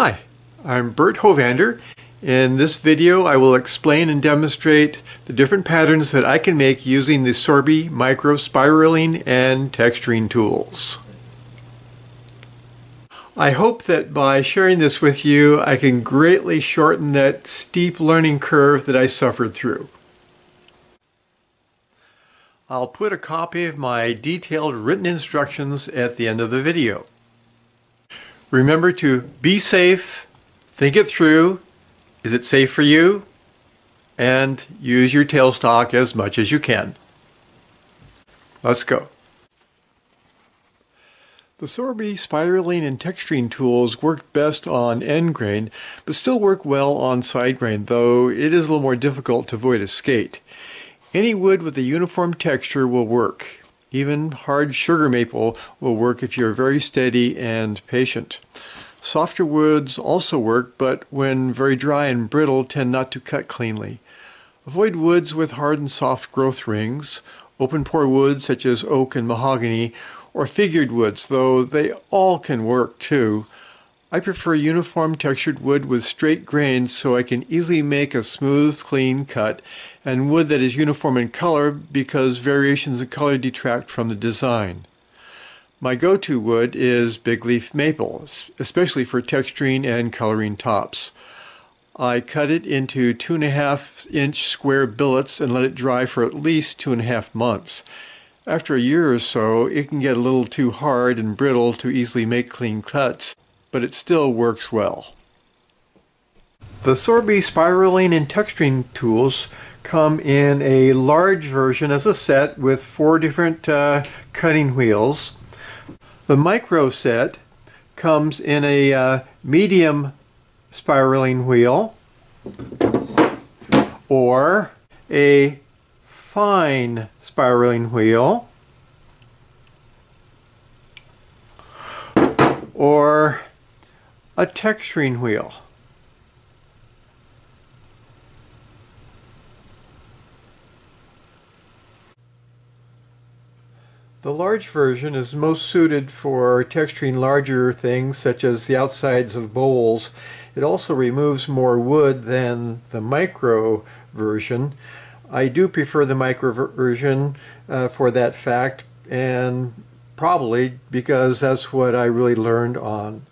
Hi, I'm Bert Hovander. In this video I will explain and demonstrate the different patterns that I can make using the Sorby micro spiraling and texturing tools. I hope that by sharing this with you I can greatly shorten that steep learning curve that I suffered through. I'll put a copy of my detailed written instructions at the end of the video. Remember to be safe, think it through, is it safe for you, and use your tailstock as much as you can. Let's go. The Sorby spiraling and texturing tools work best on end grain, but still work well on side grain, though it is a little more difficult to avoid a skate. Any wood with a uniform texture will work. Even hard sugar maple will work if you're very steady and patient. Softer woods also work, but when very dry and brittle tend not to cut cleanly. Avoid woods with hard and soft growth rings, open pore woods such as oak and mahogany, or figured woods, though they all can work too. I prefer uniform textured wood with straight grains so I can easily make a smooth, clean cut, and wood that is uniform in color because variations in color detract from the design. My go-to wood is big leaf maple, especially for texturing and coloring tops. I cut it into 2.5-inch square billets and let it dry for at least 2.5 months. After a year or so, it can get a little too hard and brittle to easily make clean cuts, but it still works well. The Sorby spiraling and texturing tools come in a large version as a set with 4 different cutting wheels. The micro set comes in a medium spiraling wheel or a fine spiraling wheel or a texturing wheel. The large version is most suited for texturing larger things such as the outsides of bowls. It also removes more wood than the micro version. I do prefer the micro version for that fact, and probably because that's what I really learned on.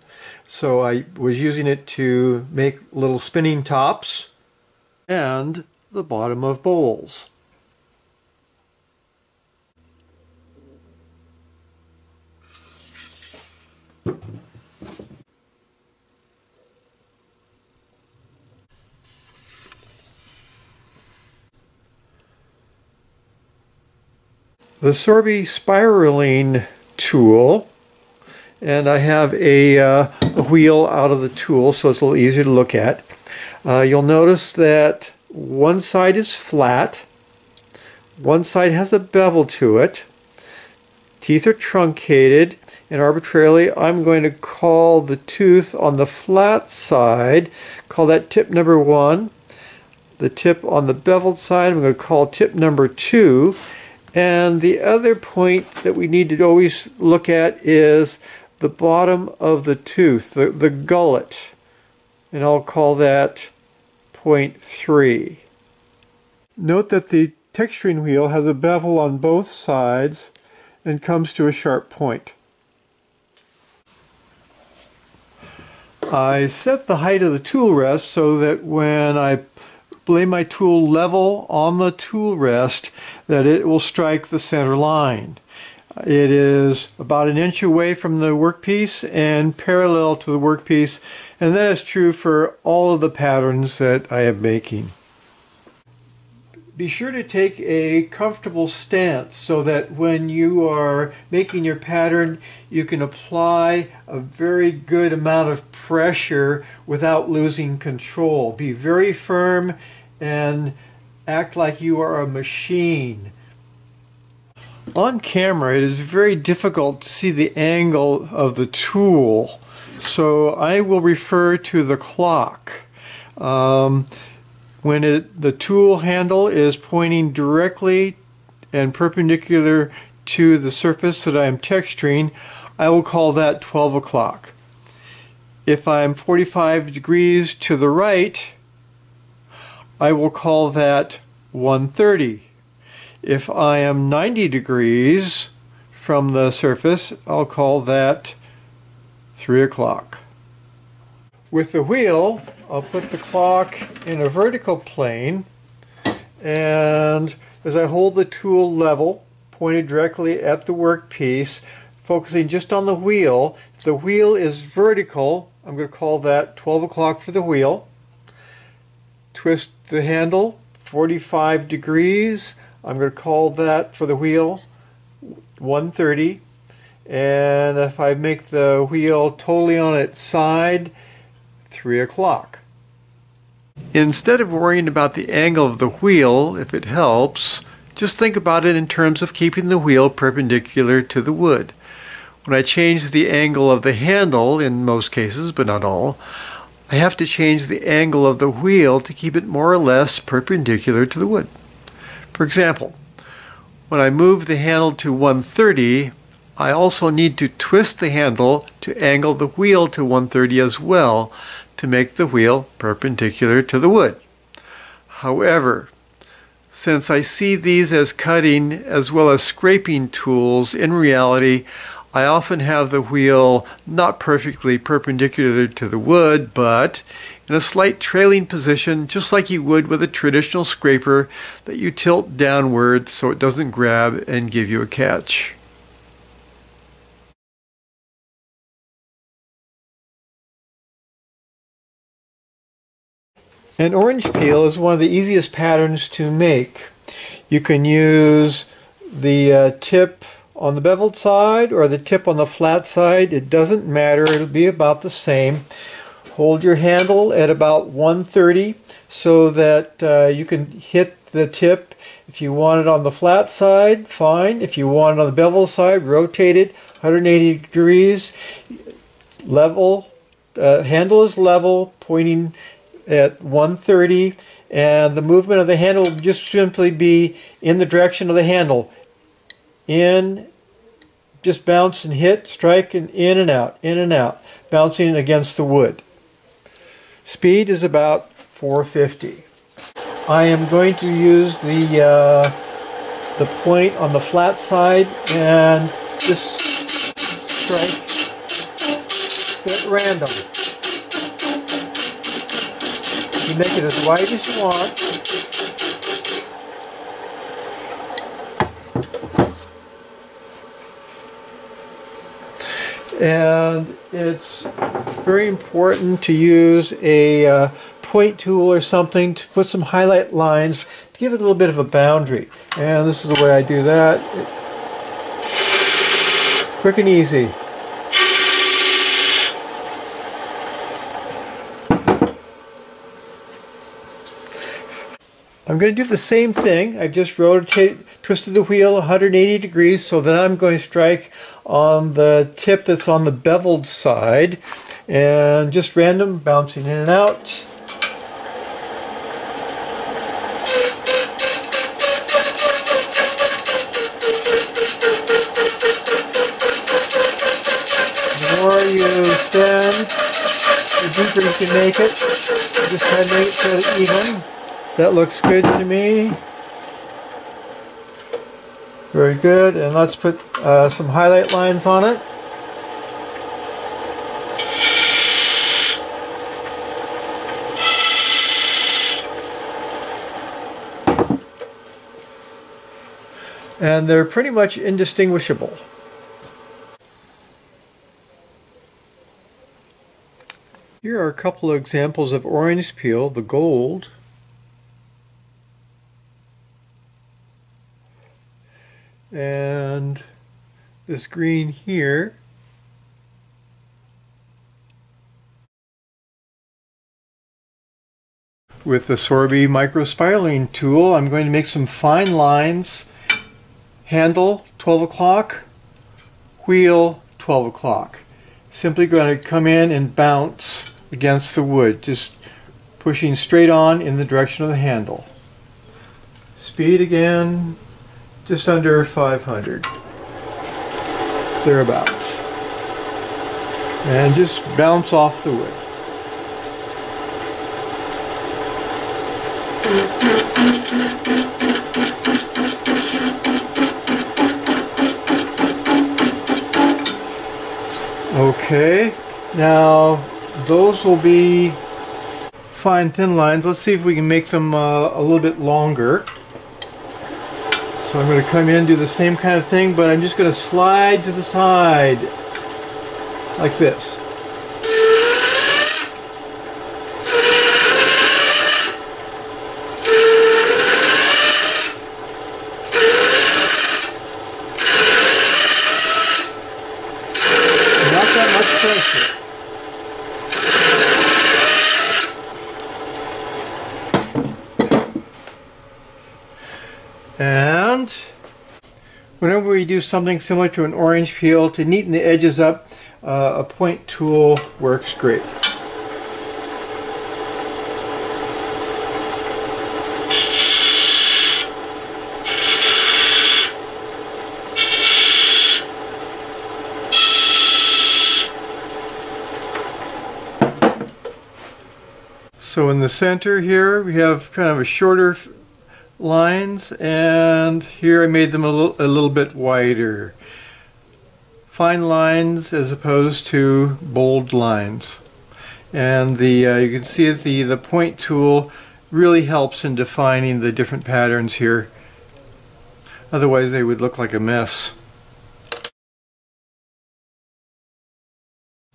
So I was using it to make little spinning tops and the bottom of bowls. The Sorby spiraling tool, and I have a wheel out of the tool so it's a little easier to look at. You'll notice that one side is flat, one side has a bevel to it, teeth are truncated, and arbitrarily I'm going to call the tooth on the flat side, call that tip number 1. The tip on the beveled side I'm going to call tip number 2. And the other point that we need to always look at is the bottom of the tooth, the gullet. And I'll call that point 3. Note that the texturing wheel has a bevel on both sides and comes to a sharp point. I set the height of the tool rest so that when I lay my tool level on the tool rest that it will strike the center line. It is about 1 inch away from the workpiece and parallel to the workpiece, and that is true for all of the patterns that I am making. Be sure to take a comfortable stance so that when you are making your pattern you can apply a very good amount of pressure without losing control. Be very firm and act like you are a machine. On camera it is very difficult to see the angle of the tool, so I will refer to the clock. When the tool handle is pointing directly and perpendicular to the surface that I am texturing, I will call that 12 o'clock. If I'm 45 degrees to the right, I will call that 1:30. If I am 90 degrees from the surface, I'll call that 3 o'clock. With the wheel, I'll put the clock in a vertical plane, and as I hold the tool level, pointed directly at the workpiece, focusing just on the wheel. If the wheel is vertical, I'm going to call that 12 o'clock for the wheel. Twist the handle 45 degrees. I'm going to call that for the wheel 1:30. And if I make the wheel totally on its side, 3 o'clock. Instead of worrying about the angle of the wheel, if it helps, just think about it in terms of keeping the wheel perpendicular to the wood. When I change the angle of the handle, in most cases, but not all, I have to change the angle of the wheel to keep it more or less perpendicular to the wood. For example, when I move the handle to 1:30, I also need to twist the handle to angle the wheel to 1:30 as well to make the wheel perpendicular to the wood. However, since I see these as cutting as well as scraping tools, in reality, I often have the wheel not perfectly perpendicular to the wood, but in a slight trailing position, just like you would with a traditional scraper that you tilt downward so it doesn't grab and give you a catch. An orange peel is one of the easiest patterns to make. You can use the tip on the beveled side or the tip on the flat side. It doesn't matter, it'll be about the same. Hold your handle at about 1:30 so that you can hit the tip. If you want it on the flat side, fine. If you want it on the bevel side, rotate it 180 degrees. Level, handle is level, pointing at 1:30, and the movement of the handle will just simply be in the direction of the handle. In, just bounce and hit, strike, and in and out, bouncing against the wood. Speed is about 450. I am going to use the point on the flat side and just strike at random. You make it as wide as you want. And it's very important to use a point tool or something to put some highlight lines to give it a little bit of a boundary. And this is the way I do that. Quick and easy. I'm going to do the same thing. I've just twisted the wheel 180 degrees so that I'm going to strike on the tip that's on the beveled side, and just random bouncing in and out. The more you spend, the deeper you can make it. Just try to make it fairly even. That looks good to me. Very good, and let's put some highlight lines on it. And they're pretty much indistinguishable. Here are a couple of examples of orange peel, the gold. And this green here. With the Sorby micro spiraling tool, I'm going to make some fine lines. Handle 12 o'clock, wheel 12 o'clock. Simply going to come in and bounce against the wood, just pushing straight on in the direction of the handle. Speed again, just under 500, thereabouts. and just bounce off the wood. Okay, now those will be fine thin lines. Let's see if we can make them a little bit longer. So I'm going to come in and do the same kind of thing, but I'm just going to slide to the side like this. Not that much pressure. And whenever we do something similar to an orange peel, to neaten the edges up, a point tool works great. So in the center here we have kind of a shorter lines, and here I made them a little bit wider. Fine lines as opposed to bold lines. And you can see that the point tool really helps in defining the different patterns here. Otherwise they would look like a mess.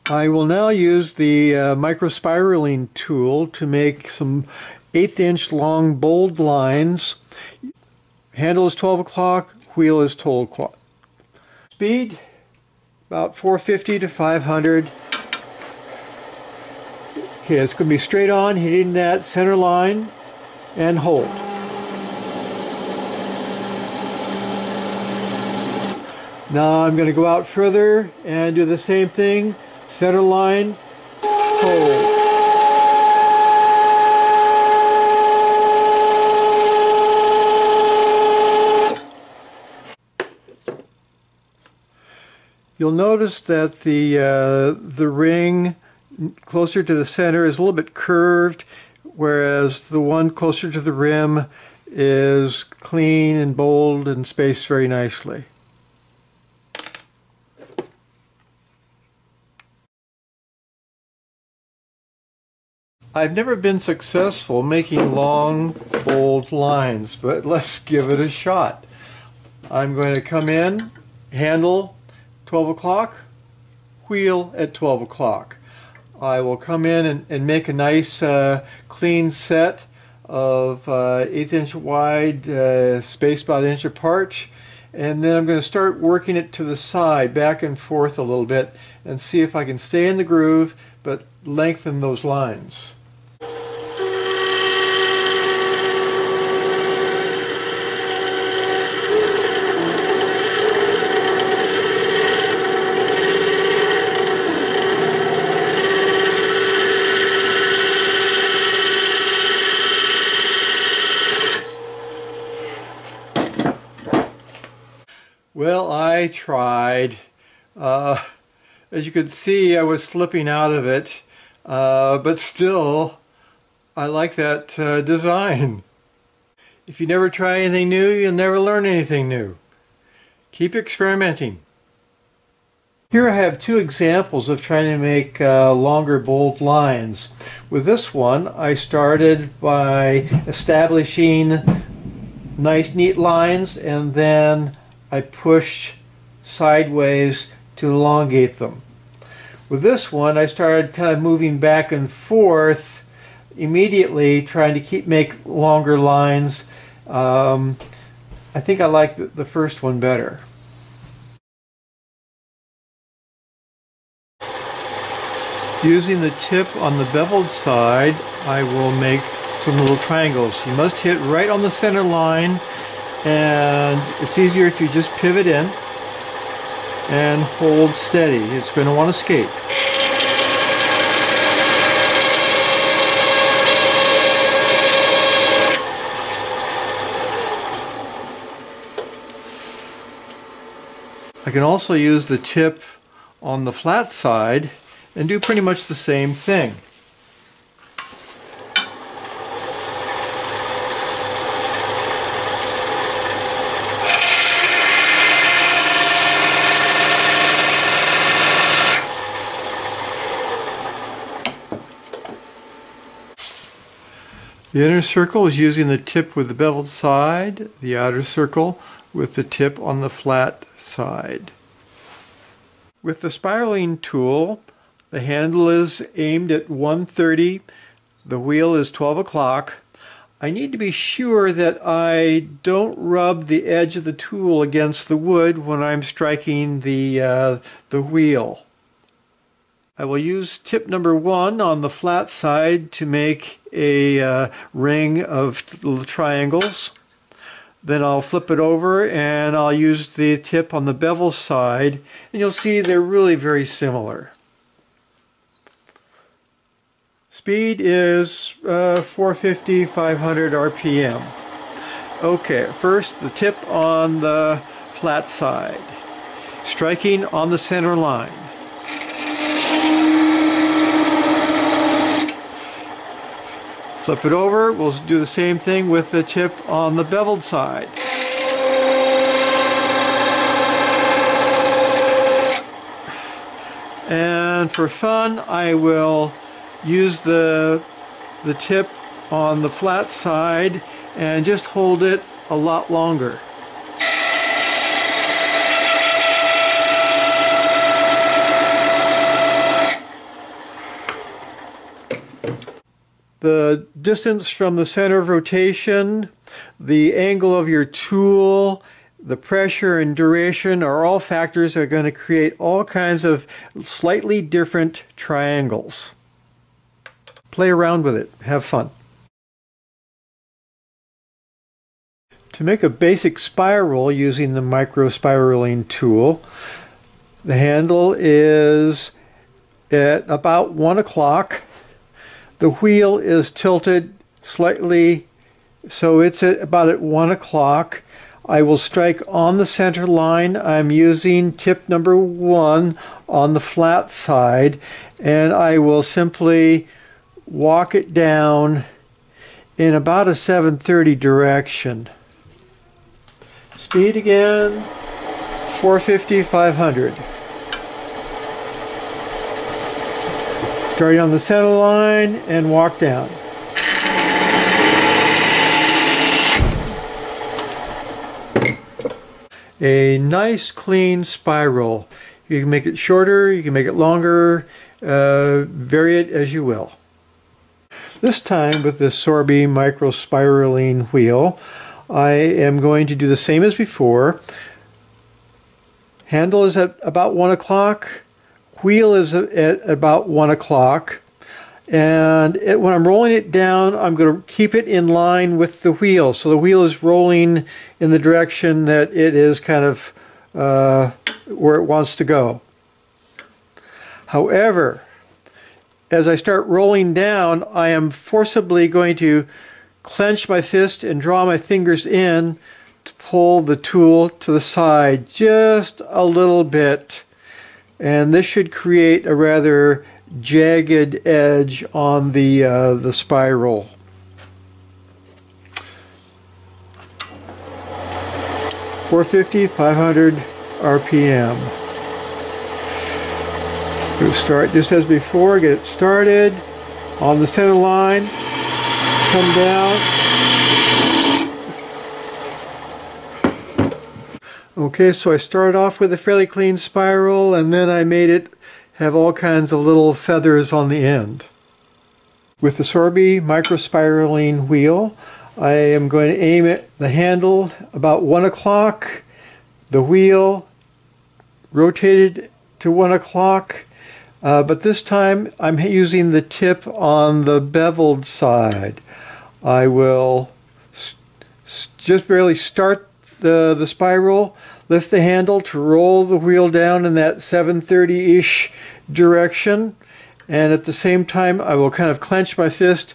I will now use the micro spiraling tool to make some 1/8 inch long bold lines. Handle is 12 o'clock, wheel is 12 o'clock. Speed about 450 to 500. Okay, it's going to be straight on, hitting that center line and hold. Now I'm going to go out further and do the same thing. Center line, hold. You'll notice that the ring closer to the center is a little bit curved, whereas the one closer to the rim is clean and bold and spaced very nicely. I've never been successful making long, bold lines, but let's give it a shot. I'm going to come in, handle 12 o'clock, wheel at 12 o'clock. I will come in and make a nice clean set of 1/8 inch wide, spaced about 1 inch apart, and then I'm going to start working it to the side, back and forth a little bit, and see if I can stay in the groove but lengthen those lines. Well, I tried. As you could see, I was slipping out of it, but still, I like that design. If you never try anything new, you'll never learn anything new. Keep experimenting. Here I have two examples of trying to make longer bold lines. With this one, I started by establishing nice, neat lines, and then I pushed sideways to elongate them. With this one, I started kind of moving back and forth immediately, trying to make longer lines. I think I like the first one better. Using the tip on the beveled side, I will make some little triangles. You must hit right on the center line, and it's easier if you just pivot in and hold steady. It's going to want to skate. I can also use the tip on the flat side and do pretty much the same thing. The inner circle is using the tip with the beveled side, the outer circle with the tip on the flat side. With the spiraling tool, the handle is aimed at 1:30, the wheel is 12 o'clock. I need to be sure that I don't rub the edge of the tool against the wood when I'm striking the wheel. I will use tip number 1 on the flat side to make a ring of little triangles. Then I'll flip it over and I'll use the tip on the bevel side, and you'll see they're really very similar. Speed is 450, 500 RPM. Okay, first the tip on the flat side, striking on the center line. Flip it over, we'll do the same thing with the tip on the beveled side. And for fun, I will use the tip on the flat side and just hold it a lot longer. The distance from the center of rotation, the angle of your tool, the pressure and duration are all factors that are going to create all kinds of slightly different triangles. Play around with it. Have fun. To make a basic spiral using the micro spiraling tool, the handle is at about 1 o'clock. The wheel is tilted slightly, so it's about at 1 o'clock. I will strike on the center line. I'm using tip number 1 on the flat side, and I will simply walk it down in about a 7:30 direction. Speed again, 450, 500. Starting on the center line and walk down. A nice clean spiral. You can make it shorter, you can make it longer, vary it as you will. This time with this Sorby micro spiraling wheel, I am going to do the same as before. Handle is at about 1 o'clock. Wheel is at about 1 o'clock, and when I'm rolling it down, I'm going to keep it in line with the wheel. So the wheel is rolling in the direction that it is kind of where it wants to go. However, as I start rolling down, I am forcibly going to clench my fist and draw my fingers in to pull the tool to the side just a little bit. And this should create a rather jagged edge on the spiral. $450, 500 RPM. We'll start just as before. Get it started on the center line. Come down. Okay, so I started off with a fairly clean spiral, and then I made it have all kinds of little feathers on the end. With the Sorby micro spiraling wheel, I am going to aim at the handle about 1 o'clock, the wheel rotated to 1 o'clock, but this time I'm using the tip on the beveled side. I will just barely start the spiral, lift the handle to roll the wheel down in that 7:30-ish direction, and at the same time I will kind of clench my fist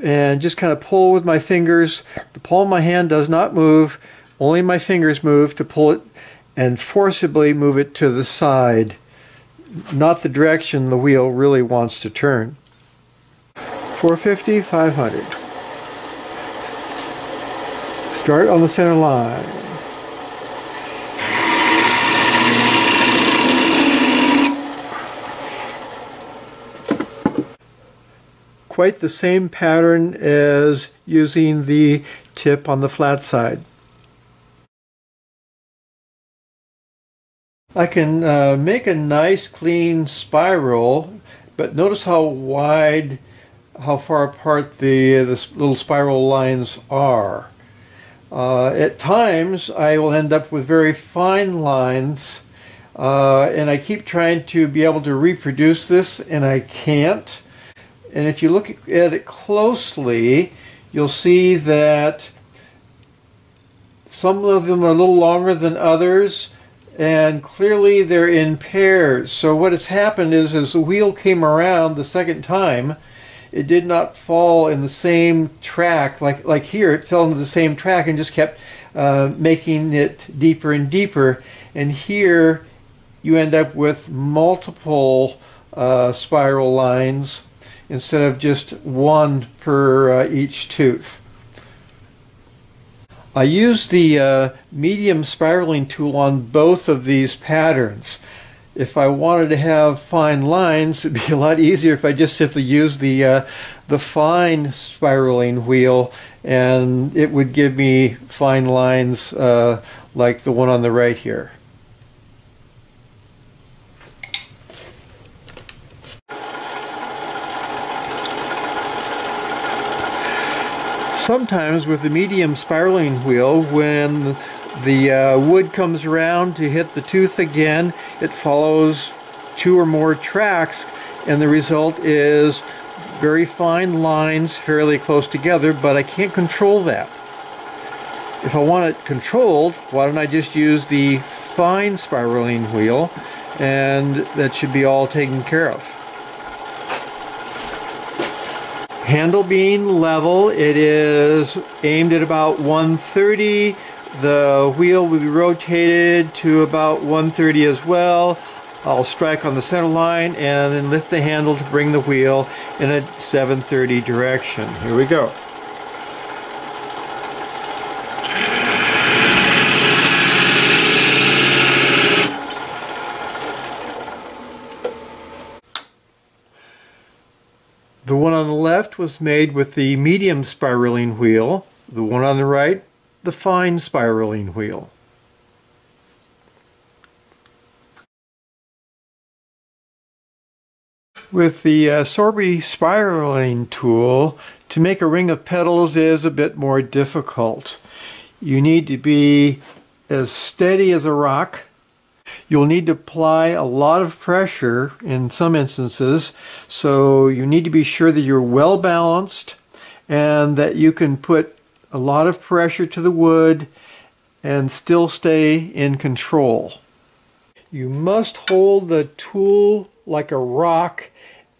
and just kind of pull with my fingers. The palm of my hand does not move, only my fingers move to pull it and forcibly move it to the side not the direction the wheel really wants to turn. 450, 500. Start on the center line. Quite the same pattern as using the tip on the flat side. I can make a nice clean spiral, but notice how far apart the little spiral lines are. At times I will end up with very fine lines, and I keep trying to be able to reproduce this, and I can't. And if you look at it closely, you'll see that some of them are a little longer than others, and clearly they're in pairs. So what has happened is, as the wheel came around the second time, it did not fall in the same track. Like here, it fell into the same track and just kept making it deeper and deeper. And here, you end up with multiple spiral lines instead of just one per each tooth. I use the medium spiraling tool on both of these patterns. If I wanted to have fine lines, it'd be a lot easier if I just simply used the fine spiraling wheel, and it would give me fine lines like the one on the right here. Sometimes with the medium spiraling wheel, when the wood comes around to hit the tooth again, it follows two or more tracks, and the result is very fine lines fairly close together, but I can't control that. If I want it controlled, why don't I just use the fine spiraling wheel, and that should be all taken care of. Handle being level, it is aimed at about 130. The wheel will be rotated to about 130 as well. I'll strike on the center line and then lift the handle to bring the wheel in a 730 direction. Here we go. The one on the left was made with the medium spiraling wheel. The one on the right, the fine spiraling wheel. With the Sorby spiraling tool, to make a ring of petals is a bit more difficult. You need to be as steady as a rock. You'll need to apply a lot of pressure in some instances, so you need to be sure that you're well balanced and that you can put a lot of pressure to the wood and still stay in control. You must hold the tool like a rock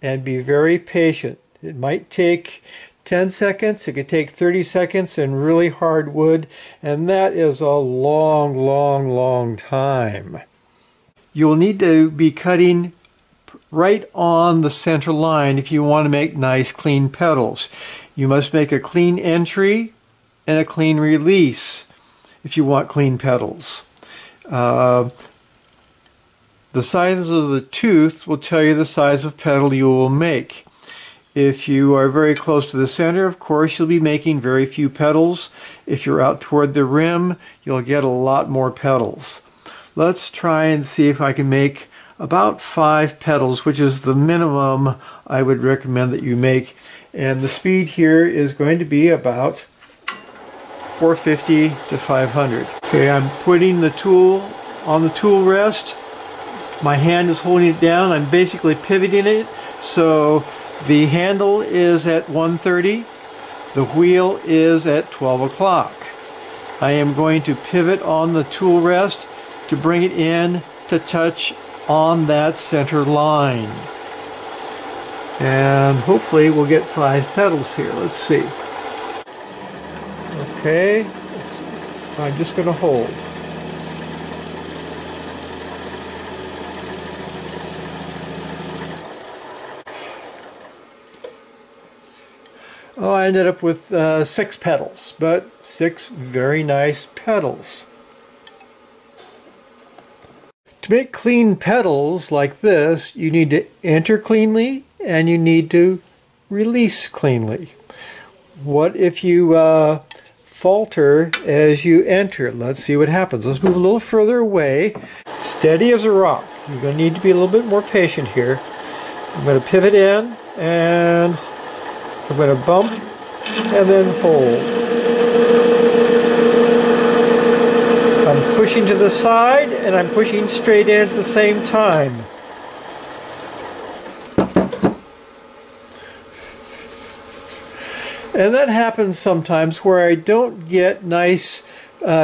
and be very patient. It might take 10 seconds, it could take 30 seconds in really hard wood, and that is a long, long, long time. You'll need to be cutting right on the center line if you want to make nice clean petals. You must make a clean entry and a clean release if you want clean petals. The size of the tooth will tell you the size of petal you will make. If you are very close to the center, of course, you'll be making very few petals. If you're out toward the rim, you'll get a lot more petals. Let's try and see if I can make about 5 petals, which is the minimum I would recommend that you make. And the speed here is going to be about 450 to 500. Okay, I'm putting the tool on the tool rest. My hand is holding it down. I'm basically pivoting it. So the handle is at 130. The wheel is at 12 o'clock. I am going to pivot on the tool rest to bring it in to touch on that center line. And hopefully we'll get 5 petals here. Let's see. Okay, I'm just going to hold. Oh, I ended up with 6 petals, but 6 very nice petals. To make clean petals like this, you need to enter cleanly and you need to release cleanly. What if you falter as you enter? Let's see what happens. Let's move a little further away. Steady as a rock. You're going to need to be a little bit more patient here. I'm going to pivot in and I'm going to bump and then hold. I'm pushing to the side and I'm pushing straight in at the same time. And that happens sometimes where I don't get nice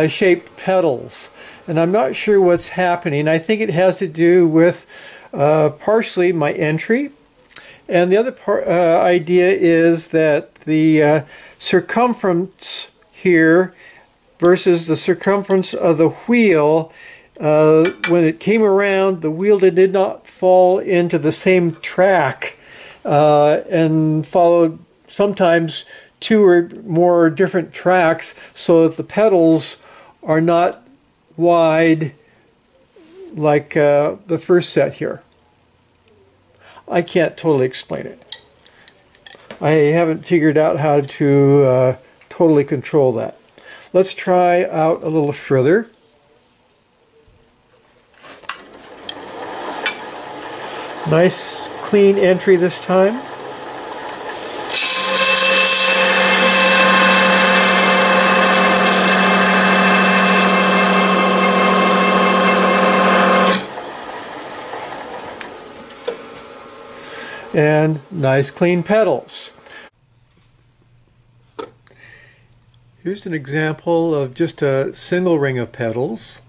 shaped petals. And I'm not sure what's happening. I think it has to do with partially my entry. And the other idea is that the circumference here versus the circumference of the wheel, when it came around, the wheel did not fall into the same track and followed sometimes 2 or more different tracks, so that the petals are not wide like the first set here. I can't totally explain it. I haven't figured out how to totally control that. Let's try out a little further. Nice clean entry this time. And nice clean petals. Here's an example of just a single ring of petals.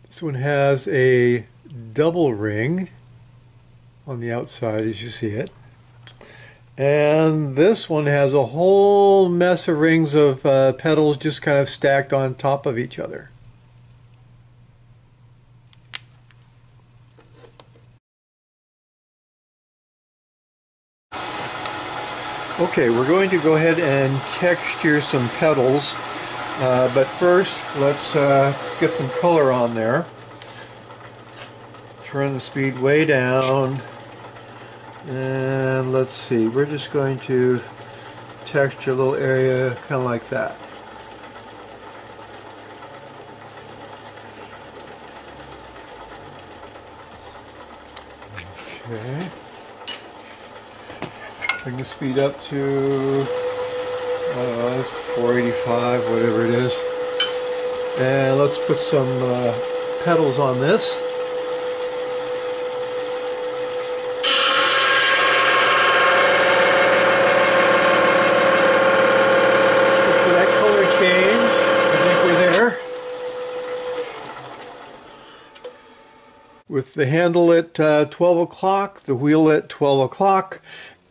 This one has a double ring on the outside as you see it. And this one has a whole mess of rings of petals just kind of stacked on top of each other. Okay, we're going to go ahead and texture some petals, but first let's get some color on there. Turn the speed way down, and let's see, we're just going to texture a little area kind of like that. Okay. Bring the speed up to, it's 485, whatever it is. And let's put some petals on this. Look for that color change. I think we're there. With the handle at 12 o'clock, the wheel at 12 o'clock,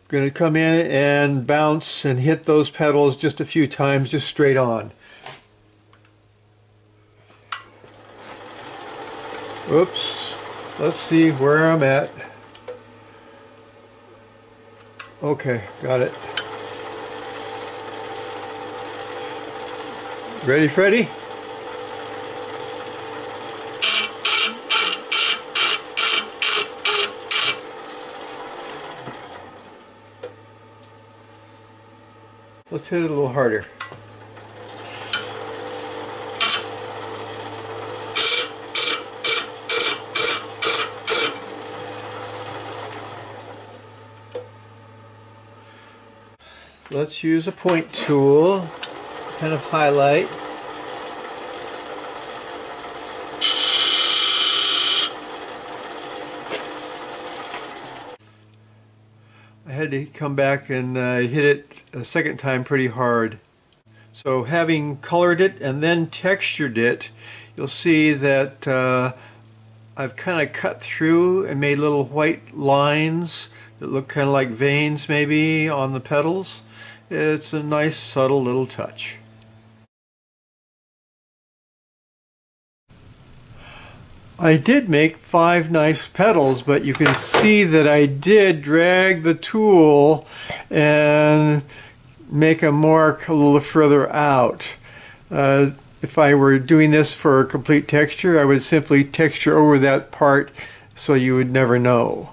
going to come in and bounce and hit those petals just a few times, just straight on. Oops, let's see where I'm at. Okay, got it. Ready, Freddy? Let's hit it a little harder. Let's use a point tool, kind of highlight. I had to come back and hit it a second time pretty hard. So having colored it and then textured it, you'll see that I've kind of cut through and made little white lines that look kind of like veins maybe on the petals. It's a nice subtle little touch. I did make 5 nice petals, but you can see that I did drag the tool and make a mark a little further out. If I were doing this for a complete texture, I would simply texture over that part so you would never know.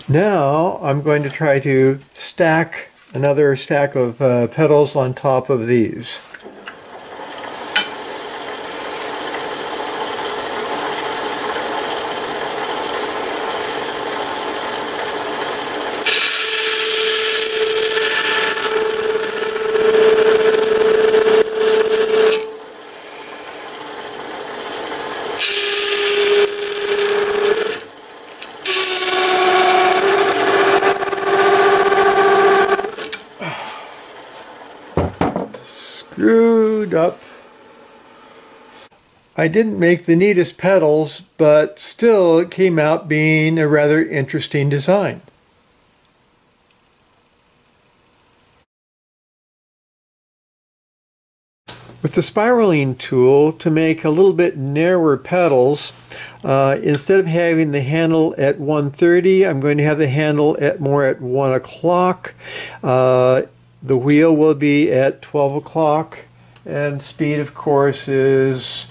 Now I'm going to try to stack another stack of petals on top of these. Screwed up. I didn't make the neatest petals, but still it came out being a rather interesting design. With the spiraling tool, to make a little bit narrower petals, instead of having the handle at 1:30, I'm going to have the handle at more at 1 o'clock. The wheel will be at 12 o'clock, and speed, of course, is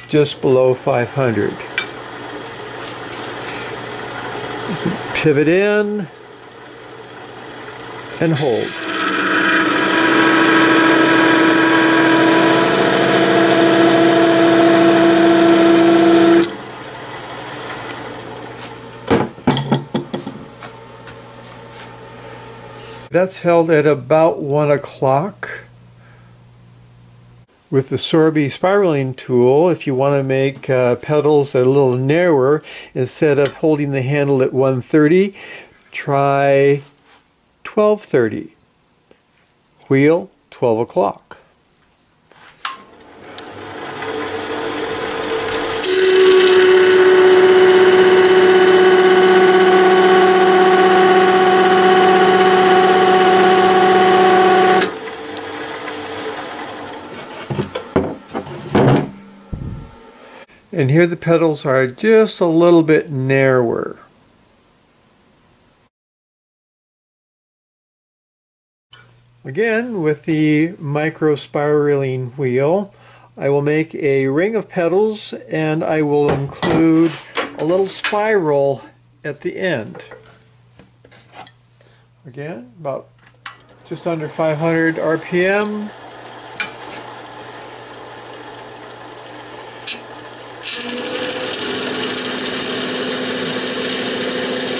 just below 500. Pivot in and hold. That's held at about 1 o'clock. With the Sorby spiraling tool, if you want to make petals that are a little narrower, instead of holding the handle at 1:30, try 12:30. Wheel, 12 o'clock. And here the petals are just a little bit narrower. Again, with the micro spiraling wheel, I will make a ring of petals and I will include a little spiral at the end. Again, about just under 500 RPM.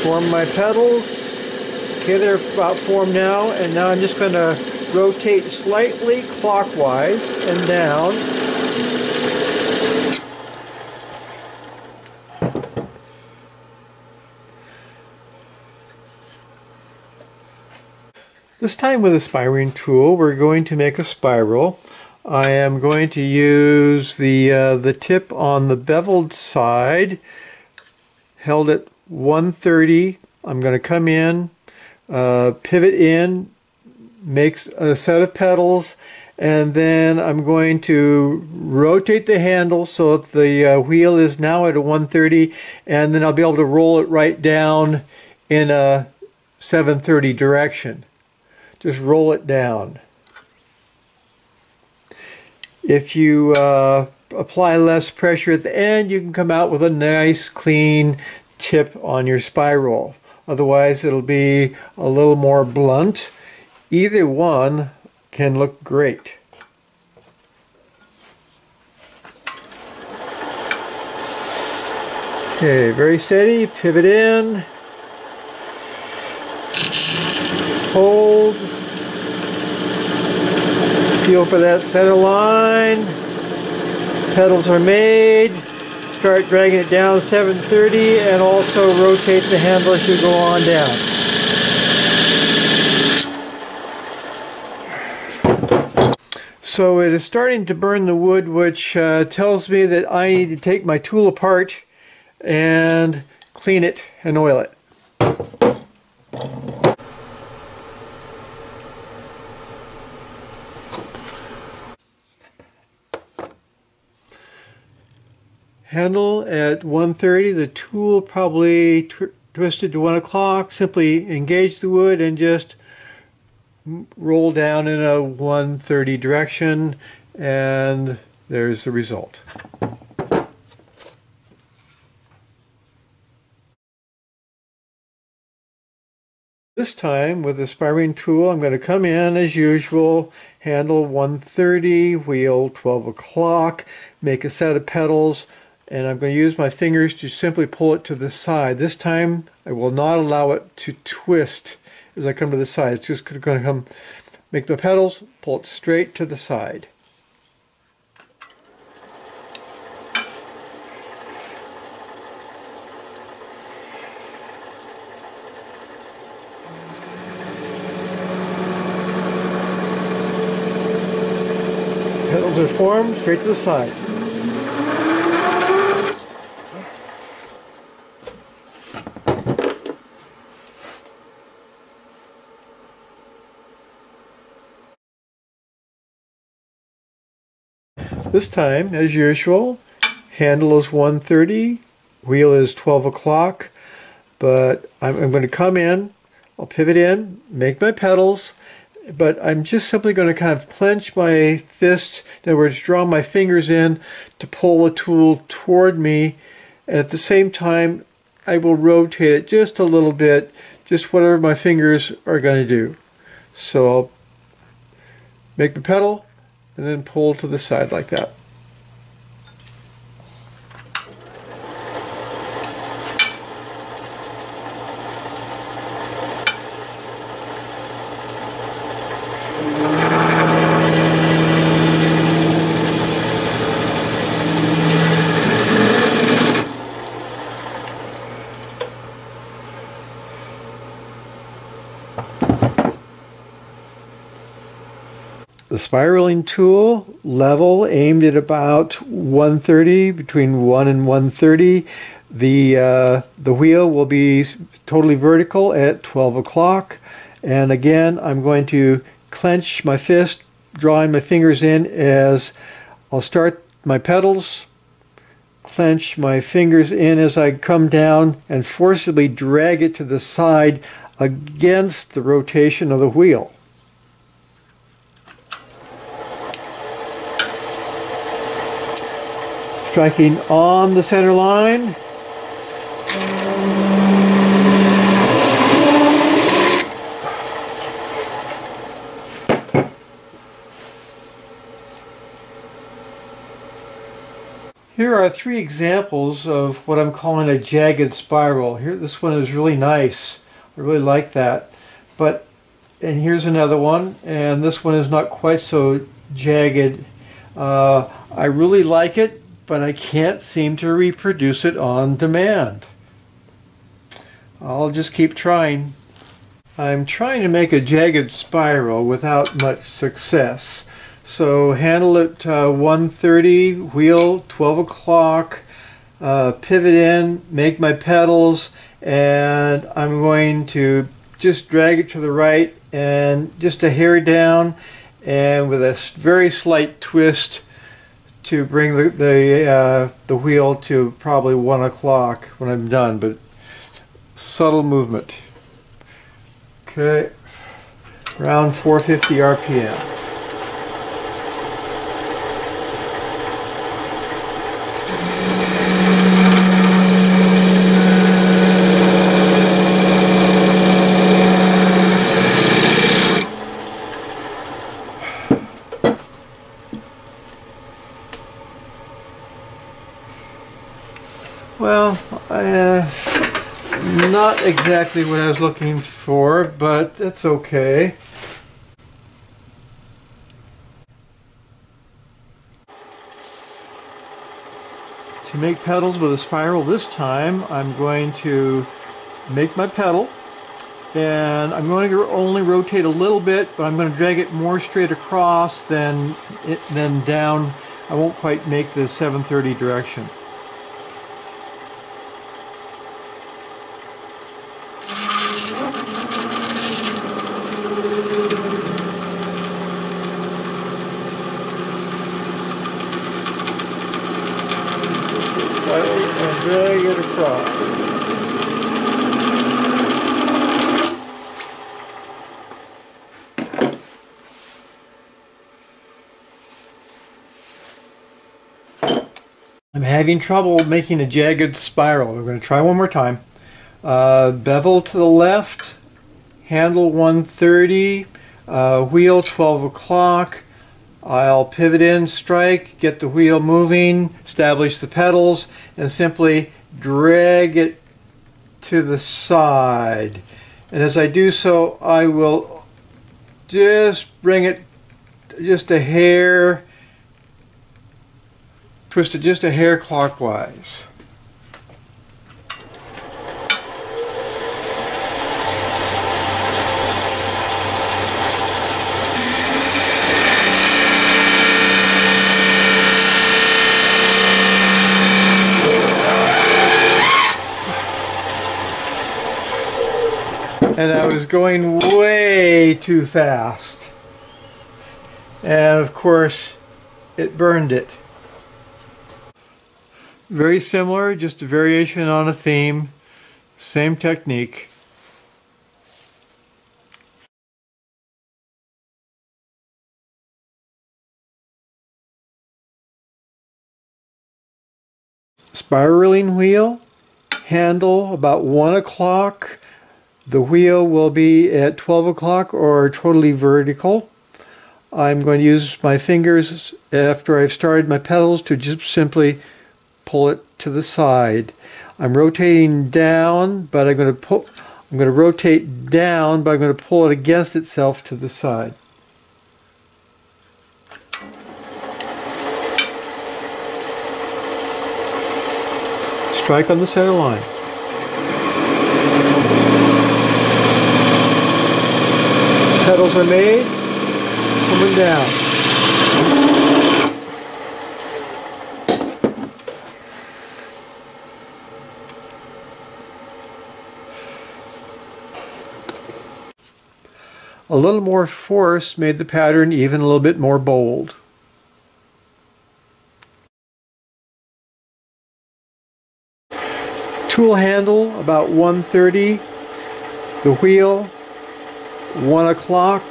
Form my petals. Okay, they're about formed now, and now I'm just going to rotate slightly clockwise and down. This time with a spiraling tool, we're going to make a spiral. I am going to use the tip on the beveled side, held at 1:30. I'm going to come in, pivot in, make a set of petals, and then I'm going to rotate the handle so that the wheel is now at a 1:30, and then I'll be able to roll it right down in a 7:30 direction. Just roll it down. If you apply less pressure at the end, you can come out with a nice clean tip on your spiral. Otherwise it'll be a little more blunt. Either one can look great. Okay, very steady, pivot in, hold, feel for that center line, petals are made. Start dragging it down 7:30 and also rotate the handle as you go on down. So it is starting to burn the wood, which tells me that I need to take my tool apart and clean it and oil it. Handle at 130, the tool probably twisted to 1 o'clock. Simply engage the wood and just roll down in a 130 direction, and there's the result. This time with the spiraling tool, I'm going to come in as usual, handle 130, wheel 12 o'clock, make a set of petals, and I'm going to use my fingers to simply pull it to the side. This time I will not allow it to twist as I come to the side. It's just going to come, make the petals, pull it straight to the side. Petals are formed, straight to the side. This time, as usual, handle is 130, wheel is 12 o'clock, but I'm going to come in, I'll pivot in, make my petals, but I'm just simply going to kind of clench my fist, in other words, draw my fingers in to pull the tool toward me, and at the same time I will rotate it just a little bit, just whatever my fingers are going to do. So I'll make the petal and then pull to the side like that. The spiraling tool, level, aimed at about 130, between 1 and 130. The wheel will be totally vertical at 12 o'clock. And again, I'm going to clench my fist, drawing my fingers in as I'll start my petals, clench my fingers in as I come down, and forcibly drag it to the side against the rotation of the wheel. Striking on the center line. Here are 3 examples of what I'm calling a jagged spiral. Here, this one is really nice. I really like that. And here's another one, and this one is not quite so jagged. I really like it, but I can't seem to reproduce it on demand. I'll just keep trying. I'm trying to make a jagged spiral without much success. So handle it 130, wheel 12 o'clock, pivot in, make my petals, and I'm going to just drag it to the right and just a hair down, and with a very slight twist to bring the wheel to probably 1 o'clock when I'm done, but subtle movement. Okay, around 450 RPM. Well, not exactly what I was looking for, but that's okay. To make petals with a spiral this time, I'm going to make my petal, and I'm going to only rotate a little bit, but I'm going to drag it more straight across than down. I won't quite make the 730 direction. Slightly and drag it across. I'm having trouble making a jagged spiral. We're going to try one more time. Bevel to the left, handle 130, wheel 12 o'clock. I'll pivot in, strike, get the wheel moving, establish the pedals, and simply drag it to the side. And as I do so, I will just bring it just a hair, twist it just a hair clockwise. And I was going way too fast. And of course, it burned it. Very similar, just a variation on a theme, same technique. Spiraling wheel, handle about 1 o'clock. The wheel will be at 12 o'clock or totally vertical. I'm going to use my fingers after I've started my pedals to just simply pull it to the side. I'm rotating down, but I'm going to rotate down, but I'm going to pull it against itself to the side. Strike on the center line. Pedals are made, coming down. A little more force made the pattern even a little bit more bold. Tool handle about 130, the wheel 1 o'clock.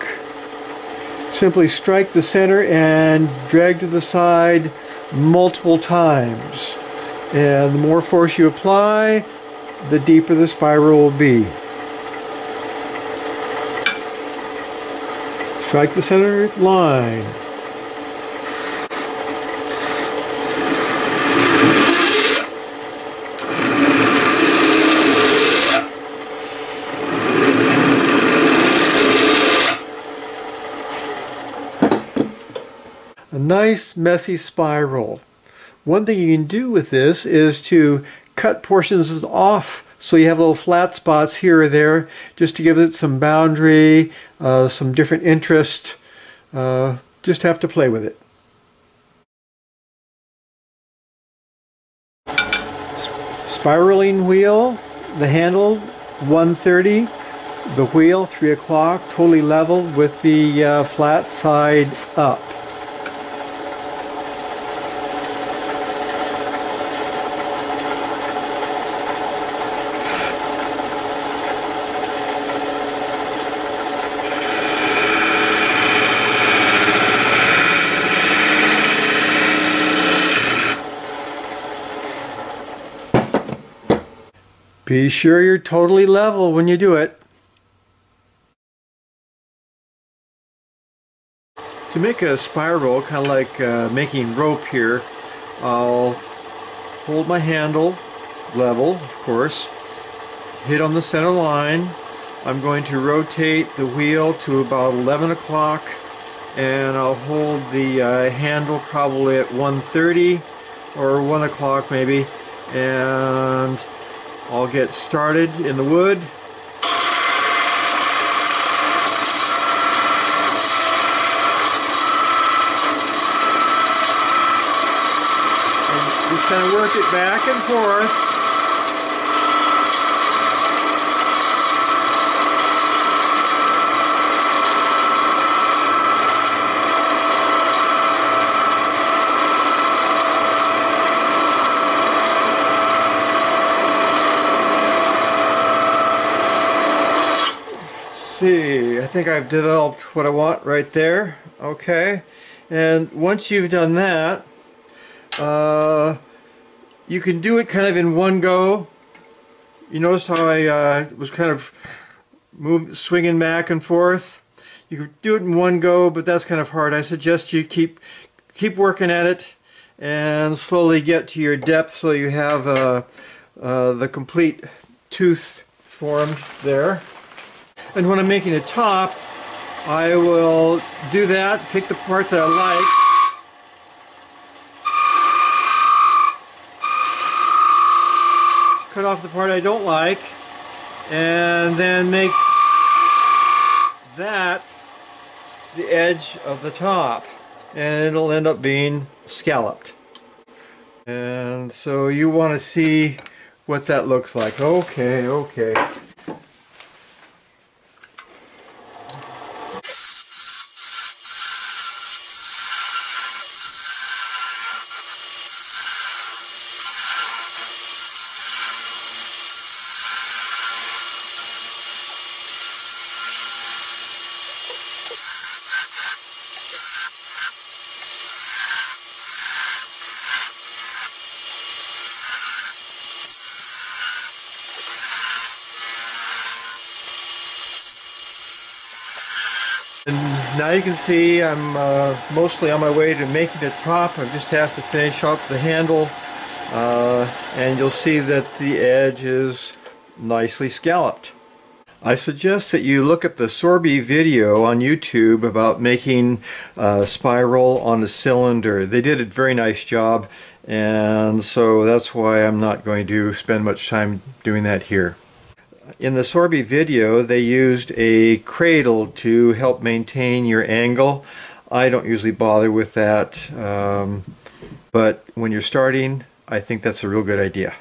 Simply strike the center and drag to the side multiple times. And the more force you apply, the deeper the spiral will be. Strike the center line. A nice messy spiral. One thing you can do with this is to cut portions off so you have little flat spots here or there just to give it some boundary, some different interest. Just have to play with it. Spiraling wheel, the handle 130, the wheel 3 o'clock, totally level with the flat side up. Be sure you're totally level when you do it. To make a spiral, kind of like making rope here, I'll hold my handle level, of course, hit on the center line. I'm going to rotate the wheel to about 11 o'clock, and I'll hold the handle probably at 1:30 or 1 o'clock maybe, and I'll get started in the wood. kind of work it back and forth. See, I think I've developed what I want right there. Okay, and once you've done that, you can do it kind of in one go. You noticed how I was kind of swinging back and forth. You could do it in one go, but that's kind of hard. I suggest you keep working at it and slowly get to your depth so you have the complete tooth formed there. And when I'm making a top, I will do that, pick the part that I like, cut off the part I don't like, and then make that the edge of the top, and it'll end up being scalloped. And so you want to see what that looks like. Okay. And now you can see I'm mostly on my way to making the top. I just have to finish up the handle, and you'll see that the edge is nicely scalloped. I suggest that you look at the Sorby video on YouTube about making a spiral on a cylinder. They did a very nice job, and so that's why I'm not going to spend much time doing that here. In the Sorby video, they used a cradle to help maintain your angle. I don't usually bother with that, but when you're starting, I think that's a real good idea.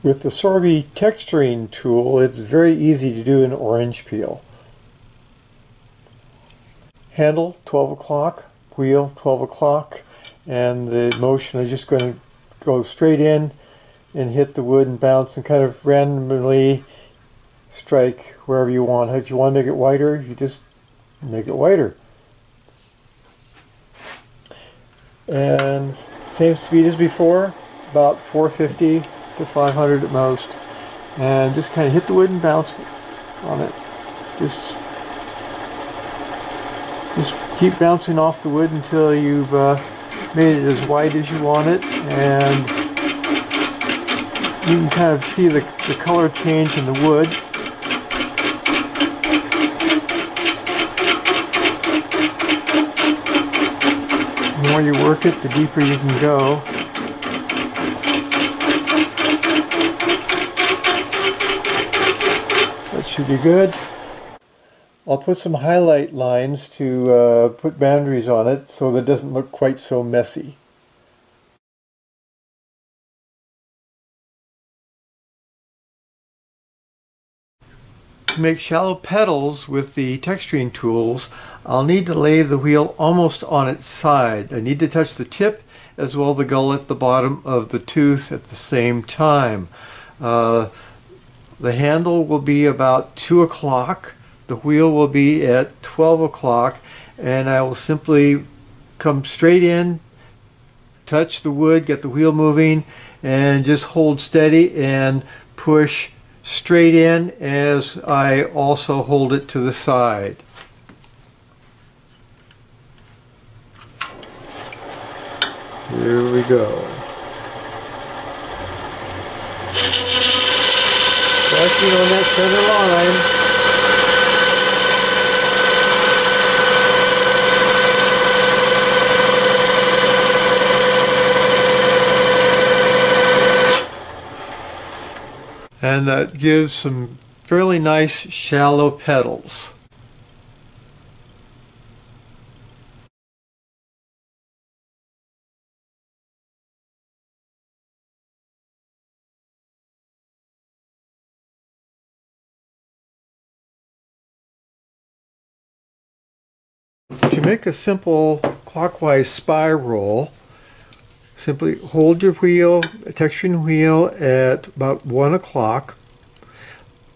With the Sorby texturing tool, it's very easy to do an orange peel. Handle 12 o'clock, wheel 12 o'clock, and the motion is just going to go straight in and hit the wood and bounce and kind of randomly strike wherever you want. If you want to make it whiter, you just make it whiter. And same speed as before, about 450 to 500 at most. And just kind of hit the wood and bounce on it. Just keep bouncing off the wood until you've made it as white as you want it, and you can kind of see the color change in the wood. The more you work it, the deeper you can go. That should be good. I'll put some highlight lines to put boundaries on it so that it doesn't look quite so messy. To make shallow petals with the texturing tools, I'll need to lay the wheel almost on its side. I need to touch the tip as well as the gull at the bottom of the tooth at the same time. The handle will be about 2 o'clock. The wheel will be at 12 o'clock, and I will simply come straight in, touch the wood, get the wheel moving, and just hold steady and push straight in as I also hold it to the side. Here we go. Touching on that center line. And that gives some fairly nice shallow petals. To make a simple clockwise spiral, simply hold your wheel, a texturing wheel, at about 1 o'clock.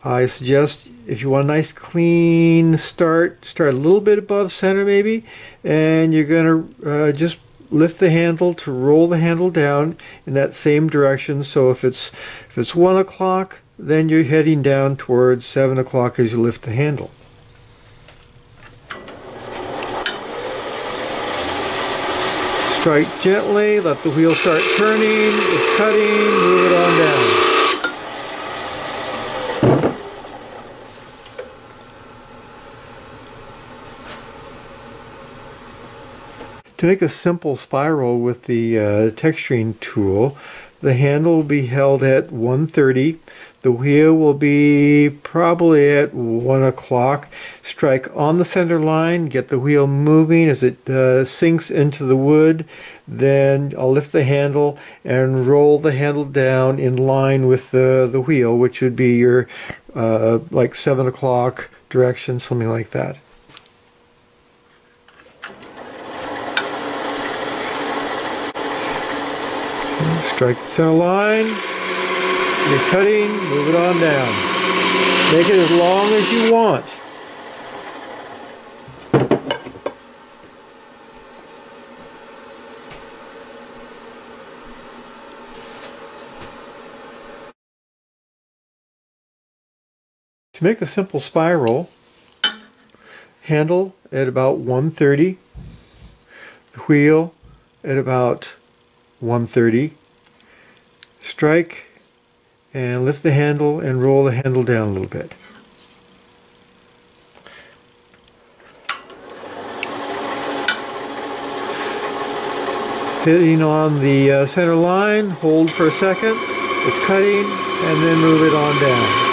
I suggest if you want a nice clean start a little bit above center maybe, and you're going to just lift the handle to roll the handle down in that same direction. So if it's 1 o'clock, then you're heading down towards 7 o'clock as you lift the handle. Strike gently, let the wheel start turning, it's cutting, move it on down. To make a simple spiral with the texturing tool, the handle will be held at 130. The wheel will be probably at 1 o'clock. Strike on the center line, get the wheel moving as it sinks into the wood. Then I'll lift the handle and roll the handle down in line with the wheel, which would be your like 7 o'clock direction, something like that. Strike the center line, you're cutting, move it on down. Make it as long as you want. To make a simple spiral, handle at about 130, the wheel at about 130. Strike and lift the handle and roll the handle down a little bit. Hitting on the center line, hold for a second, it's cutting, and then move it on down.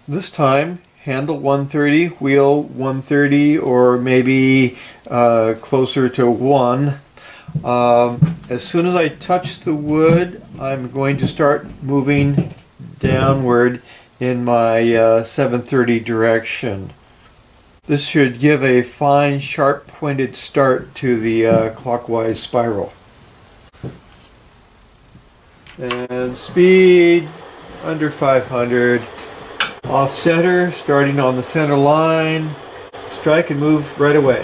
This time, handle 130, wheel 130, or maybe closer to 1. As soon as I touch the wood, I'm going to start moving downward in my 730 direction. This should give a fine, sharp pointed start to the clockwise spiral. And speed under 500. Off center, starting on the center line, strike and move right away.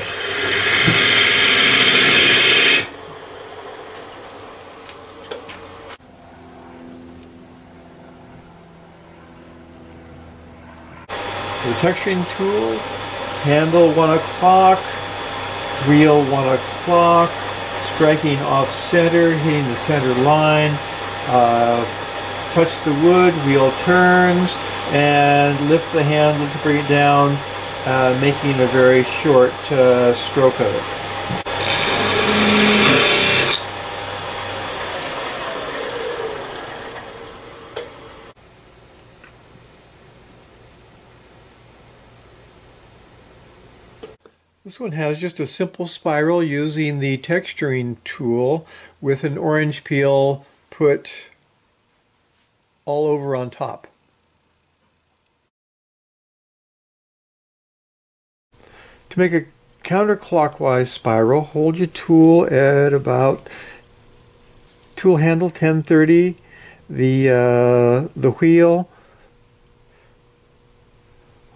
The texturing tool, handle 1 o'clock, wheel 1 o'clock, striking off center, hitting the center line, touch the wood, wheel turns, and lift the handle to bring it down, making a very short stroke of it. This one has just a simple spiral using the texturing tool with an orange peel put all over on top. To make a counterclockwise spiral, hold your tool at about tool handle 1030. The wheel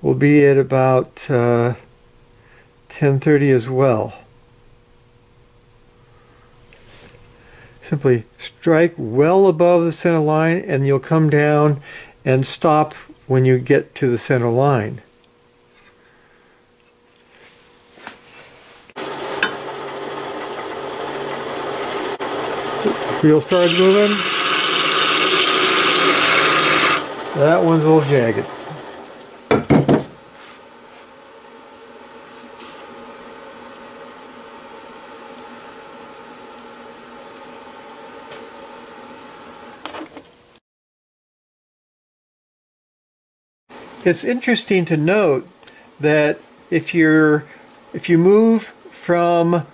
will be at about 1030 as well. Simply strike well above the center line, and you'll come down and stop when you get to the center line. Wheel started moving. That one's a little jagged. It's interesting to note that if you move from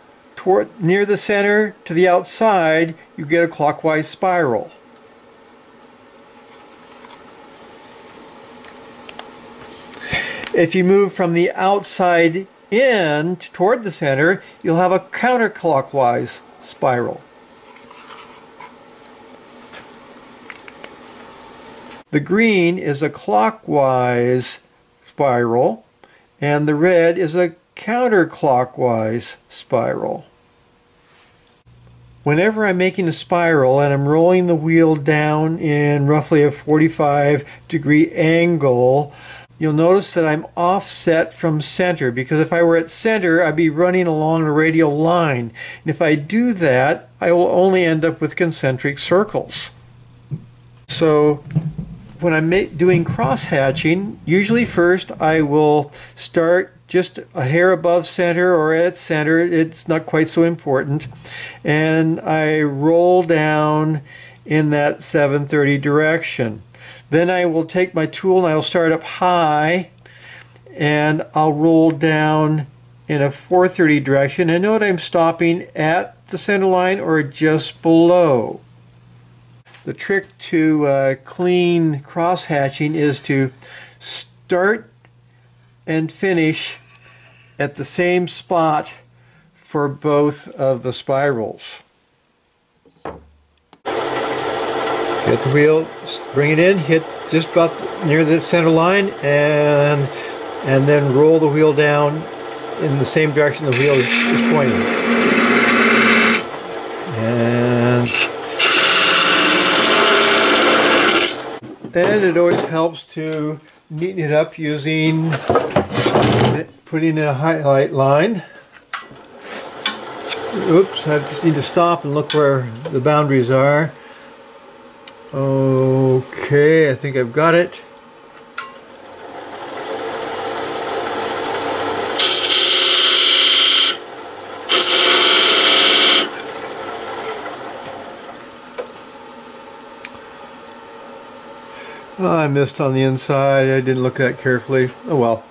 near the center to the outside, you get a clockwise spiral. If you move from the outside in toward the center, you'll have a counterclockwise spiral. The green is a clockwise spiral, and the red is a counterclockwise spiral. Whenever I'm making a spiral and I'm rolling the wheel down in roughly a 45-degree angle, you'll notice that I'm offset from center, because if I were at center, I'd be running along a radial line. And if I do that, I will only end up with concentric circles. So when I'm doing cross-hatching, usually first I will start just a hair above center or at center. It's not quite so important. And I roll down in that 730 direction. Then I will take my tool and I'll start up high and I'll roll down in a 430 direction. And note I'm stopping at the center line or just below. The trick to clean cross-hatching is to start and finish at the same spot for both of the spirals. Get the wheel, bring it in, hit just about near the center line, and then roll the wheel down in the same direction the wheel is pointing. And it always helps to neaten it up using putting in a highlight line. Oops, I just need to stop and look where the boundaries are. Okay, I think I've got it. Oh, I missed on the inside. I didn't look that carefully. Oh well.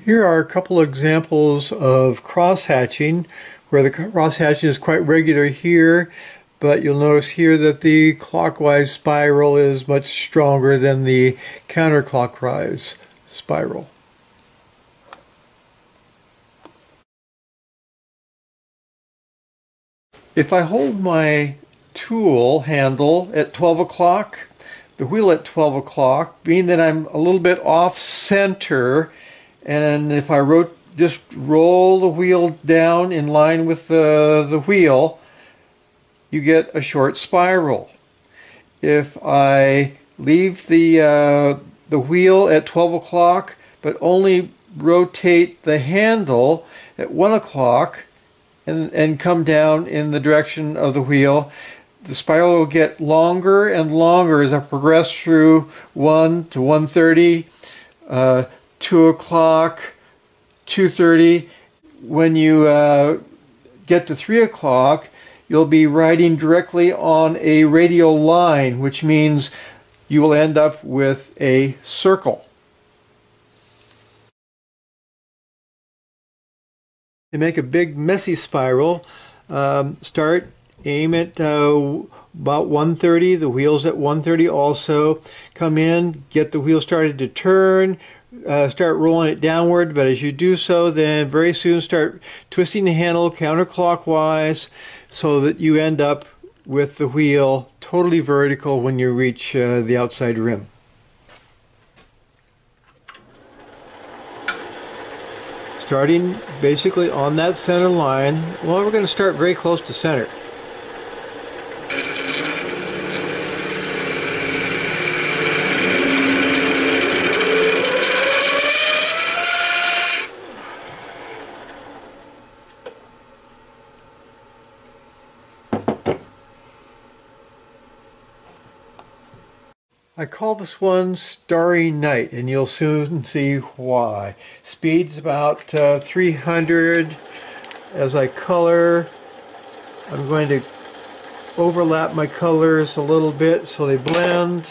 Here are a couple of examples of cross-hatching, where the cross-hatching is quite regular here, but you'll notice here that the clockwise spiral is much stronger than the counterclockwise spiral. If I hold my tool handle at 12 o'clock, the wheel at 12 o'clock, being that I'm a little bit off center, and if I just roll the wheel down in line with the wheel, you get a short spiral. If I leave the wheel at 12 o'clock, but only rotate the handle at 1 o'clock, and come down in the direction of the wheel, the spiral will get longer and longer as I progress through 1 to 1:30, 2 o'clock, 2:30. When you get to 3 o'clock, you'll be riding directly on a radial line, which means you will end up with a circle. To make a big messy spiral, aim at about 1:30, the wheel's at 1:30 also. Come in, get the wheel started to turn, start rolling it downward, but as you do so, then very soon start twisting the handle counterclockwise so that you end up with the wheel totally vertical when you reach the outside rim. Starting basically on that center line. Well, we're going to start very close to center. I call this one Starry Night, and you'll soon see why. Speed's about 300. As I color, I'm going to overlap my colors a little bit so they blend.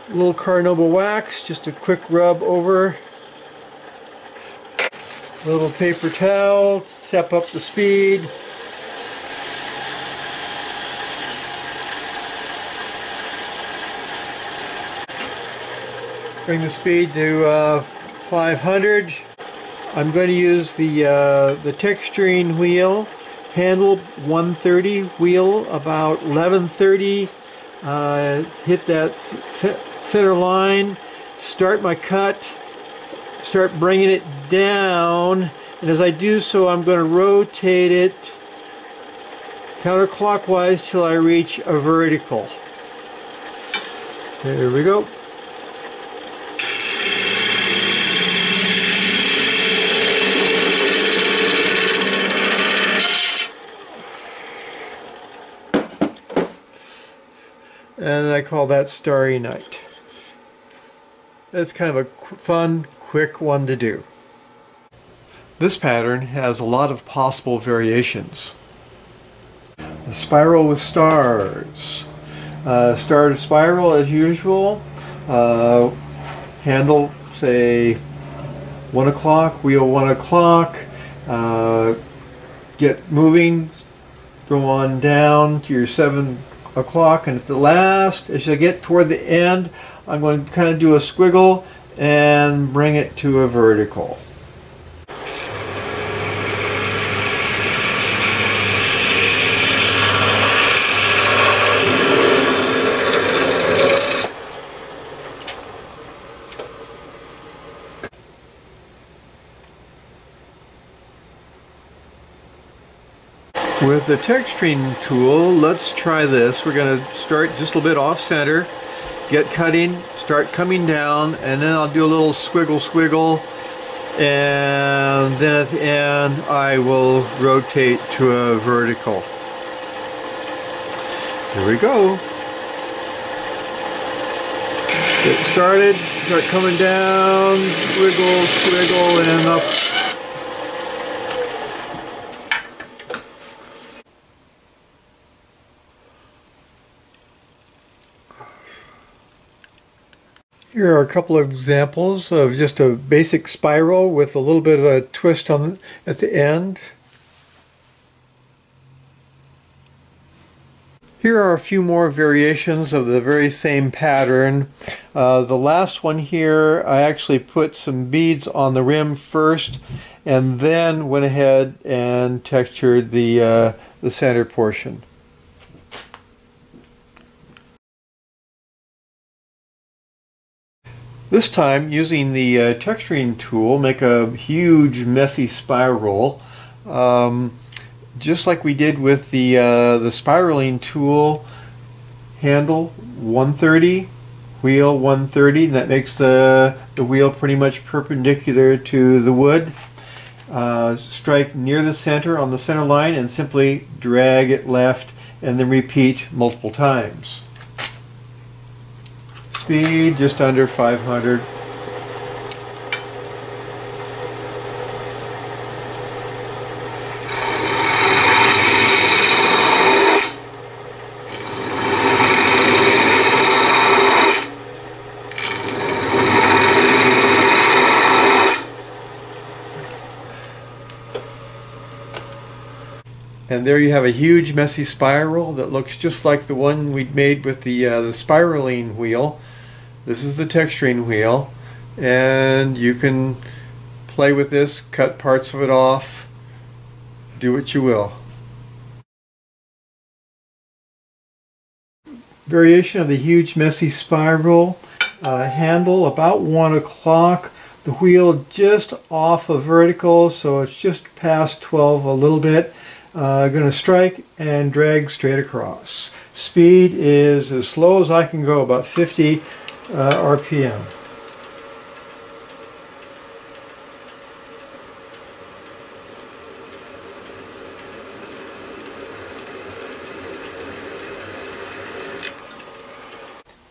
A little carnauba wax, just a quick rub over. A little paper towel, step up the speed. Bring the speed to 500. I'm going to use the texturing wheel, handle 130, wheel about 1130. Hit that center line, start my cut, start bringing it down, and as I do so I'm going to rotate it counterclockwise till I reach a vertical. There we go. And I call that Starry Night. It's kind of a fun, quick one to do. This pattern has a lot of possible variations. A spiral with stars. Star to spiral as usual. Handle, say, 1 o'clock, wheel 1 o'clock. Get moving, go on down to your 7 o'clock, and at the last, as you get toward the end, I'm going to kind of do a squiggle and bring it to a vertical. With the texturing tool, let's try this. We're going to start just a little bit off center, get cutting, start coming down, and then I'll do a little squiggle, and then at the end I will rotate to a vertical. Here we go. Get started, start coming down, squiggle, and up. Here are a couple of examples of just a basic spiral with a little bit of a twist at the end. Here are a few more variations of the very same pattern. The last one here, I actually put some beads on the rim first and then went ahead and textured the center portion. This time, using the texturing tool, make a huge messy spiral, just like we did with the spiraling tool. Handle 130, wheel 130, and that makes the wheel pretty much perpendicular to the wood. Strike near the center on the center line and simply drag it left and then repeat multiple times. Speed just under 500. And there you have a huge messy spiral that looks just like the one we'd made with the spiraling wheel. This is the texturing wheel, and you can play with this, cut parts of it off, do what you will. Variation of the huge messy spiral. Handle about 1 o'clock. The wheel just off a vertical, so it's just past 12 a little bit. Going to strike and drag straight across. Speed is as slow as I can go, about 50 RPM.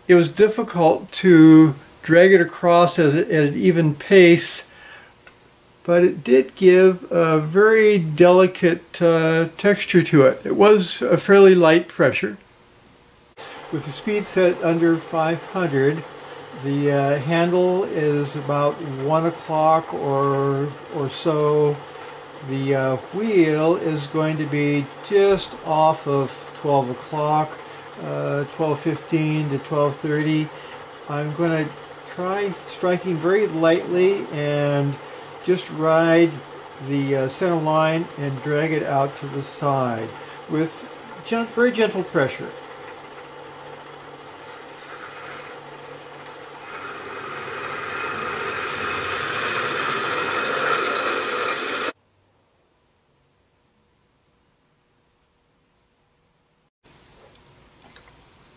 It was difficult to drag it across at an even pace, but it did give a very delicate texture to it. It was a fairly light pressure. With the speed set under 500, The handle is about 1 o'clock or so. The wheel is going to be just off of 12 o'clock, 12:15 to 12:30. I'm going to try striking very lightly and just ride the center line and drag it out to the side with very gentle pressure.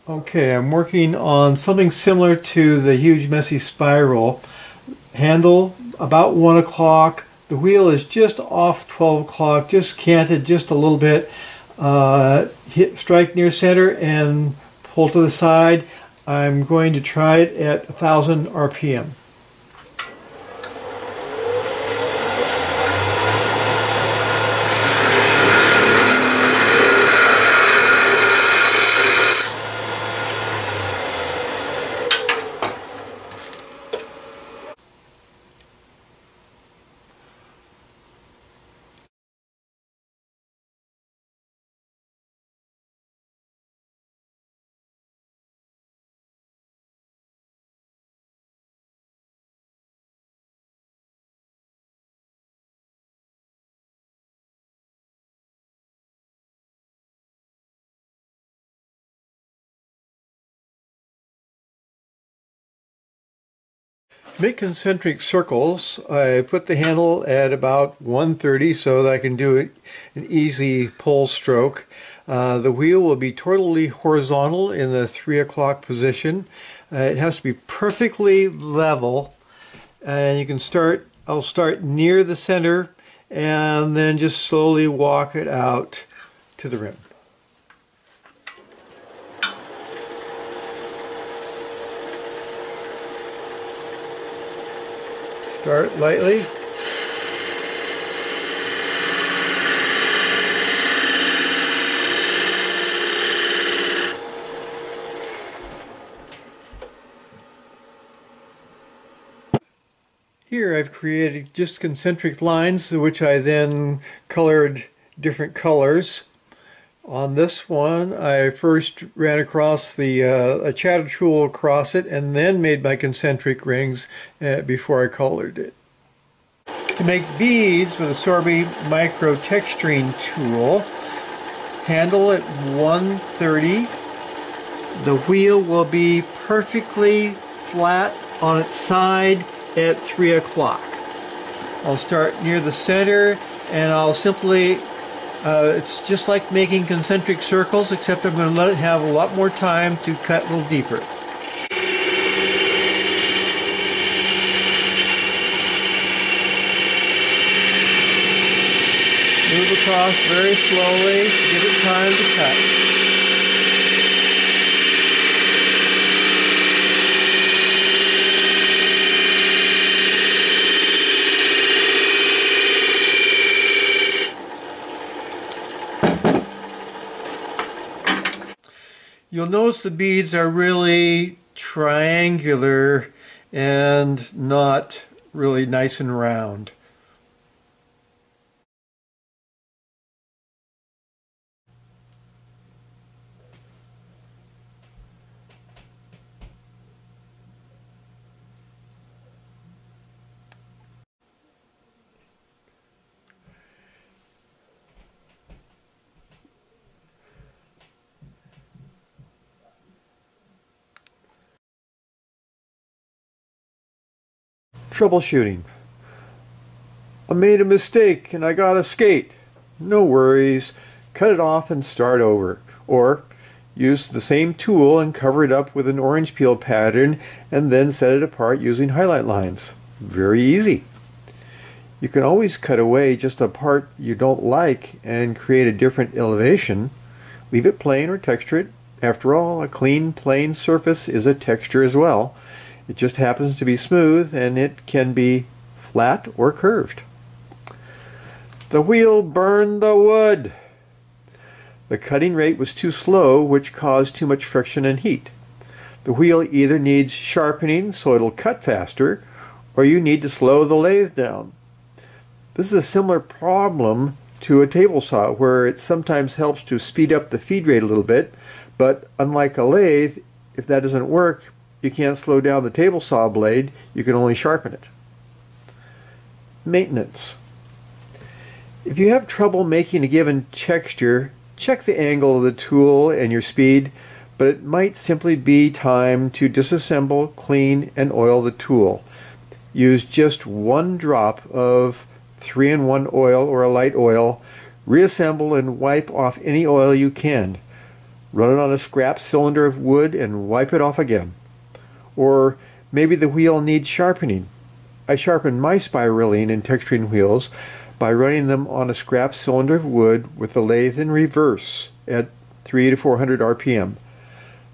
Okay, I'm working on something similar to the huge messy spiral. Handle about 1 o'clock. The wheel is just off 12 o'clock, just canted just a little bit. Strike near center and pull to the side. I'm going to try it at 1000 RPM. To make concentric circles, I put the handle at about 130 so that I can do an easy pull stroke. The wheel will be totally horizontal in the 3 o'clock position. It has to be perfectly level, and you can I'll start near the center and then just slowly walk it out to the rim. Start lightly. Here I've created just concentric lines which I then colored different colors. On this one I first ran across a shadow tool across it and then made my concentric rings before I colored it. To make beads with a Sorby micro texturing tool, handle at 130. The wheel will be perfectly flat on its side at 3 o'clock. I'll start near the center and I'll simply it's just like making concentric circles, except I'm going to let it have a lot more time to cut a little deeper. Move across very slowly, give it time to cut. You'll notice the beads are really triangular and not really nice and round. Troubleshooting. I made a mistake and I got a skate. No worries. Cut it off and start over. Or use the same tool and cover it up with an orange peel pattern and then set it apart using highlight lines. Very easy. You can always cut away just a part you don't like and create a different elevation. Leave it plain or texture it. After all, a clean, plain surface is a texture as well. It just happens to be smooth, and it can be flat or curved. The wheel burned the wood. The cutting rate was too slow, which caused too much friction and heat. The wheel either needs sharpening so it'll cut faster, or you need to slow the lathe down. This is a similar problem to a table saw, where it sometimes helps to speed up the feed rate a little bit, but unlike a lathe, if that doesn't work, you can't slow down the table saw blade, you can only sharpen it. Maintenance. If you have trouble making a given texture, check the angle of the tool and your speed, but it might simply be time to disassemble, clean, and oil the tool. Use just one drop of 3-in-1 oil or a light oil, reassemble and wipe off any oil you can. Run it on a scrap cylinder of wood and wipe it off again. Or maybe the wheel needs sharpening. I sharpen my spiraling and texturing wheels by running them on a scrap cylinder of wood with the lathe in reverse at 300 to 400 RPM.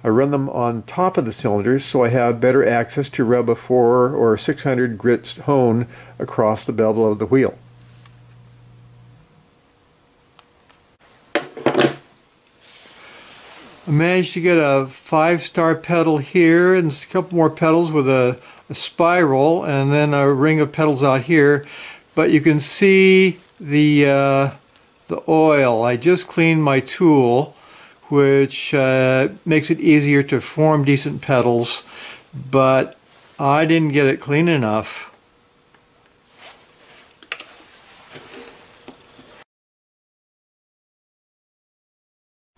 I run them on top of the cylinders so I have better access to rub a 400 or 600 grit hone across the bevel of the wheel. I managed to get a 5-star petal here and a couple more petals with a spiral and then a ring of petals out here. But you can see the oil. I just cleaned my tool, which makes it easier to form decent petals, but I didn't get it clean enough.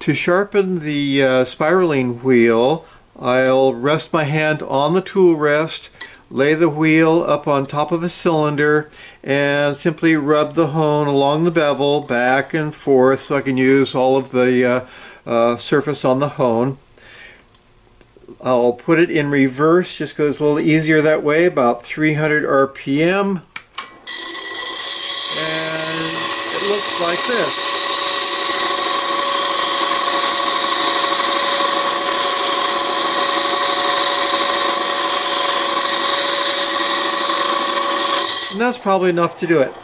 To sharpen the spiraling wheel, I'll rest my hand on the tool rest, lay the wheel up on top of a cylinder, and simply rub the hone along the bevel back and forth so I can use all of the surface on the hone. I'll put it in reverse just because it's a little easier that way, about 300 RPM, and it looks like this. And that's probably enough to do it.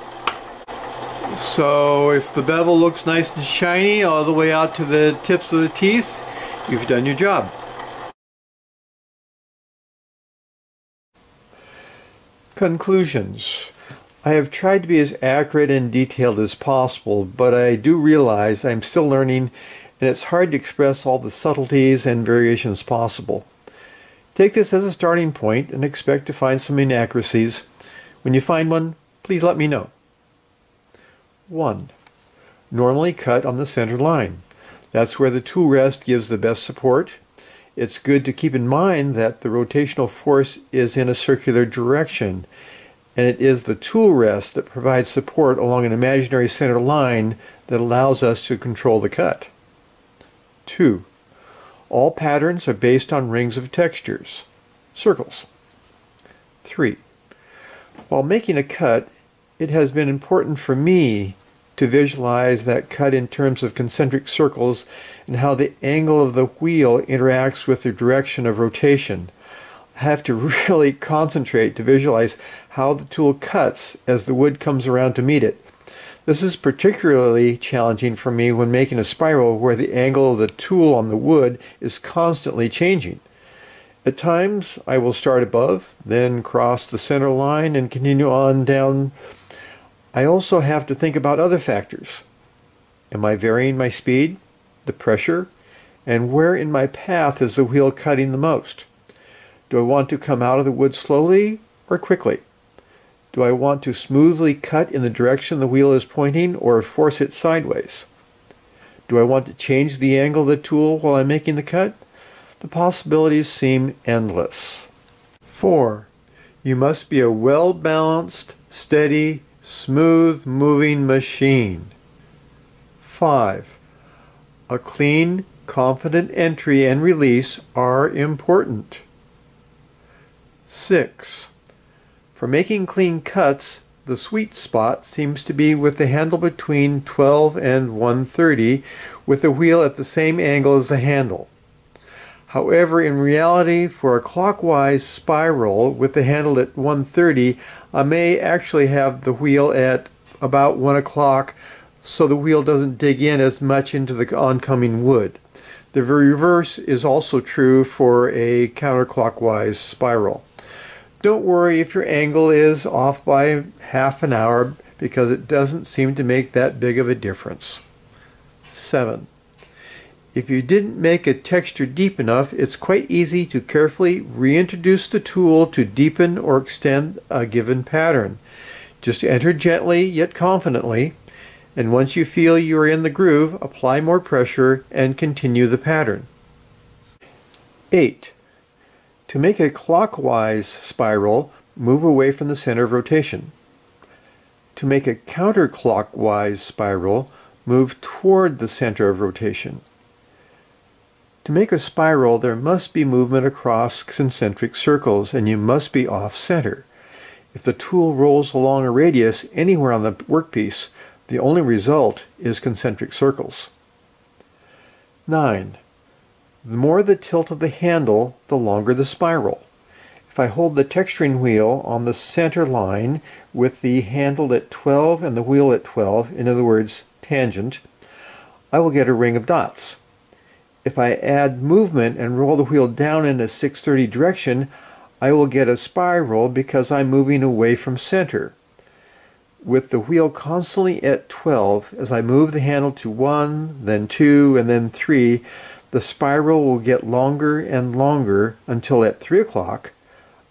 So if the bevel looks nice and shiny all the way out to the tips of the teeth, you've done your job. Conclusions. I have tried to be as accurate and detailed as possible, but I do realize I'm still learning and it's hard to express all the subtleties and variations possible. Take this as a starting point and expect to find some inaccuracies. When you find one, please let me know. 1. Normally cut on the center line. That's where the tool rest gives the best support. It's good to keep in mind that the rotational force is in a circular direction, and it is the tool rest that provides support along an imaginary center line that allows us to control the cut. 2. All patterns are based on rings of textures, circles. 3. While making a cut, it has been important for me to visualize that cut in terms of concentric circles and how the angle of the wheel interacts with the direction of rotation. I have to really concentrate to visualize how the tool cuts as the wood comes around to meet it. This is particularly challenging for me when making a spiral where the angle of the tool on the wood is constantly changing. At times, I will start above, then cross the center line and continue on down. I also have to think about other factors. Am I varying my speed, the pressure, and where in my path is the wheel cutting the most? Do I want to come out of the wood slowly or quickly? Do I want to smoothly cut in the direction the wheel is pointing or force it sideways? Do I want to change the angle of the tool while I'm making the cut? The possibilities seem endless. 4. You must be a well-balanced, steady, smooth-moving machine. 5. A clean, confident entry and release are important. 6. For making clean cuts, the sweet spot seems to be with the handle between 12 and 130, with the wheel at the same angle as the handle. However, in reality, for a clockwise spiral with the handle at 130, I may actually have the wheel at about 1 o'clock so the wheel doesn't dig in as much into the oncoming wood. The reverse is also true for a counterclockwise spiral. Don't worry if your angle is off by half an hour, because it doesn't seem to make that big of a difference. 7. If you didn't make a texture deep enough, it's quite easy to carefully reintroduce the tool to deepen or extend a given pattern. Just enter gently yet confidently, and once you feel you are in the groove, apply more pressure and continue the pattern. 8. To make a clockwise spiral, move away from the center of rotation. To make a counterclockwise spiral, move toward the center of rotation. To make a spiral, there must be movement across concentric circles, and you must be off-center. If the tool rolls along a radius anywhere on the workpiece, the only result is concentric circles. 9. The more the tilt of the handle, the longer the spiral. If I hold the texturing wheel on the center line with the handle at 12 and the wheel at 12, in other words, tangent, I will get a ring of dots. If I add movement and roll the wheel down in a 630 direction, I will get a spiral because I'm moving away from center. With the wheel constantly at 12, as I move the handle to 1, then 2, and then 3, the spiral will get longer and longer until at 3 o'clock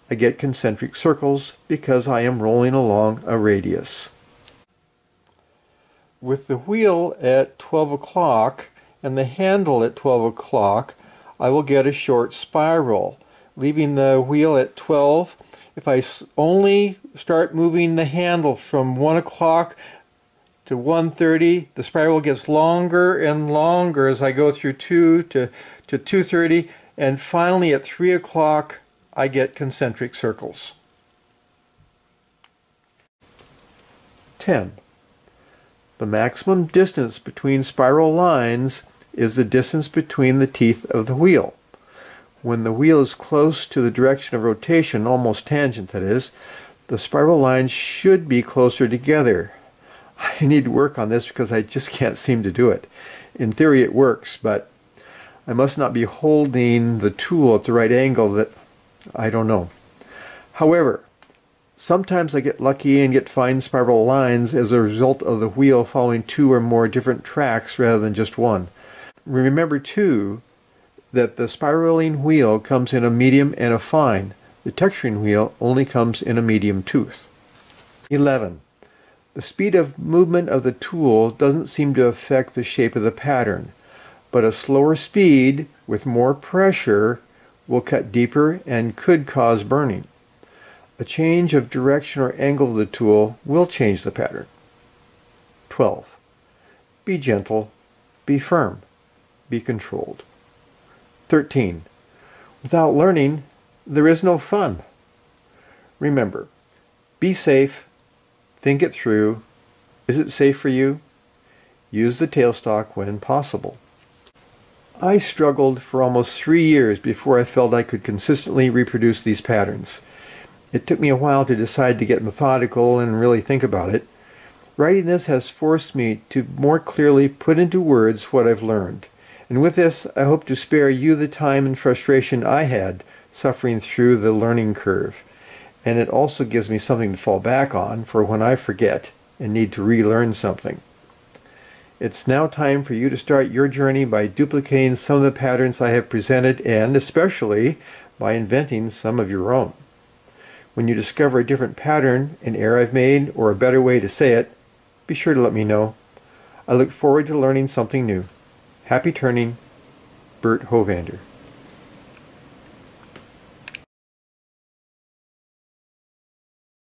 I get concentric circles because I am rolling along a radius. With the wheel at 12 o'clock and the handle at 12 o'clock, I will get a short spiral. Leaving the wheel at 12, if I only start moving the handle from 1 o'clock to 1:30, the spiral gets longer and longer as I go through 2 to 2:30, and finally at 3 o'clock I get concentric circles. 10. The maximum distance between spiral lines is the distance between the teeth of the wheel. When the wheel is close to the direction of rotation, almost tangent that is, the spiral lines should be closer together. I need to work on this because I just can't seem to do it. In theory it works, but I must not be holding the tool at the right angle. That I don't know. However, sometimes I get lucky and get fine spiral lines as a result of the wheel following 2 or more different tracks rather than just one. Remember too that the spiraling wheel comes in a medium and a fine. The texturing wheel only comes in a medium tooth. 11. The speed of movement of the tool doesn't seem to affect the shape of the pattern, but a slower speed with more pressure will cut deeper and could cause burning. A change of direction or angle of the tool will change the pattern. 12. Be gentle, be firm, be controlled. 13. Without learning, there is no fun. Remember, be safe, think it through. Is it safe for you? Use the tailstock when possible. I struggled for almost 3 years before I felt I could consistently reproduce these patterns. It took me a while to decide to get methodical and really think about it. Writing this has forced me to more clearly put into words what I've learned. And with this, I hope to spare you the time and frustration I had suffering through the learning curve. And it also gives me something to fall back on for when I forget and need to relearn something. It's now time for you to start your journey by duplicating some of the patterns I have presented, and especially by inventing some of your own. When you discover a different pattern, an error I've made, or a better way to say it, be sure to let me know. I look forward to learning something new. Happy turning, Bert Hovander.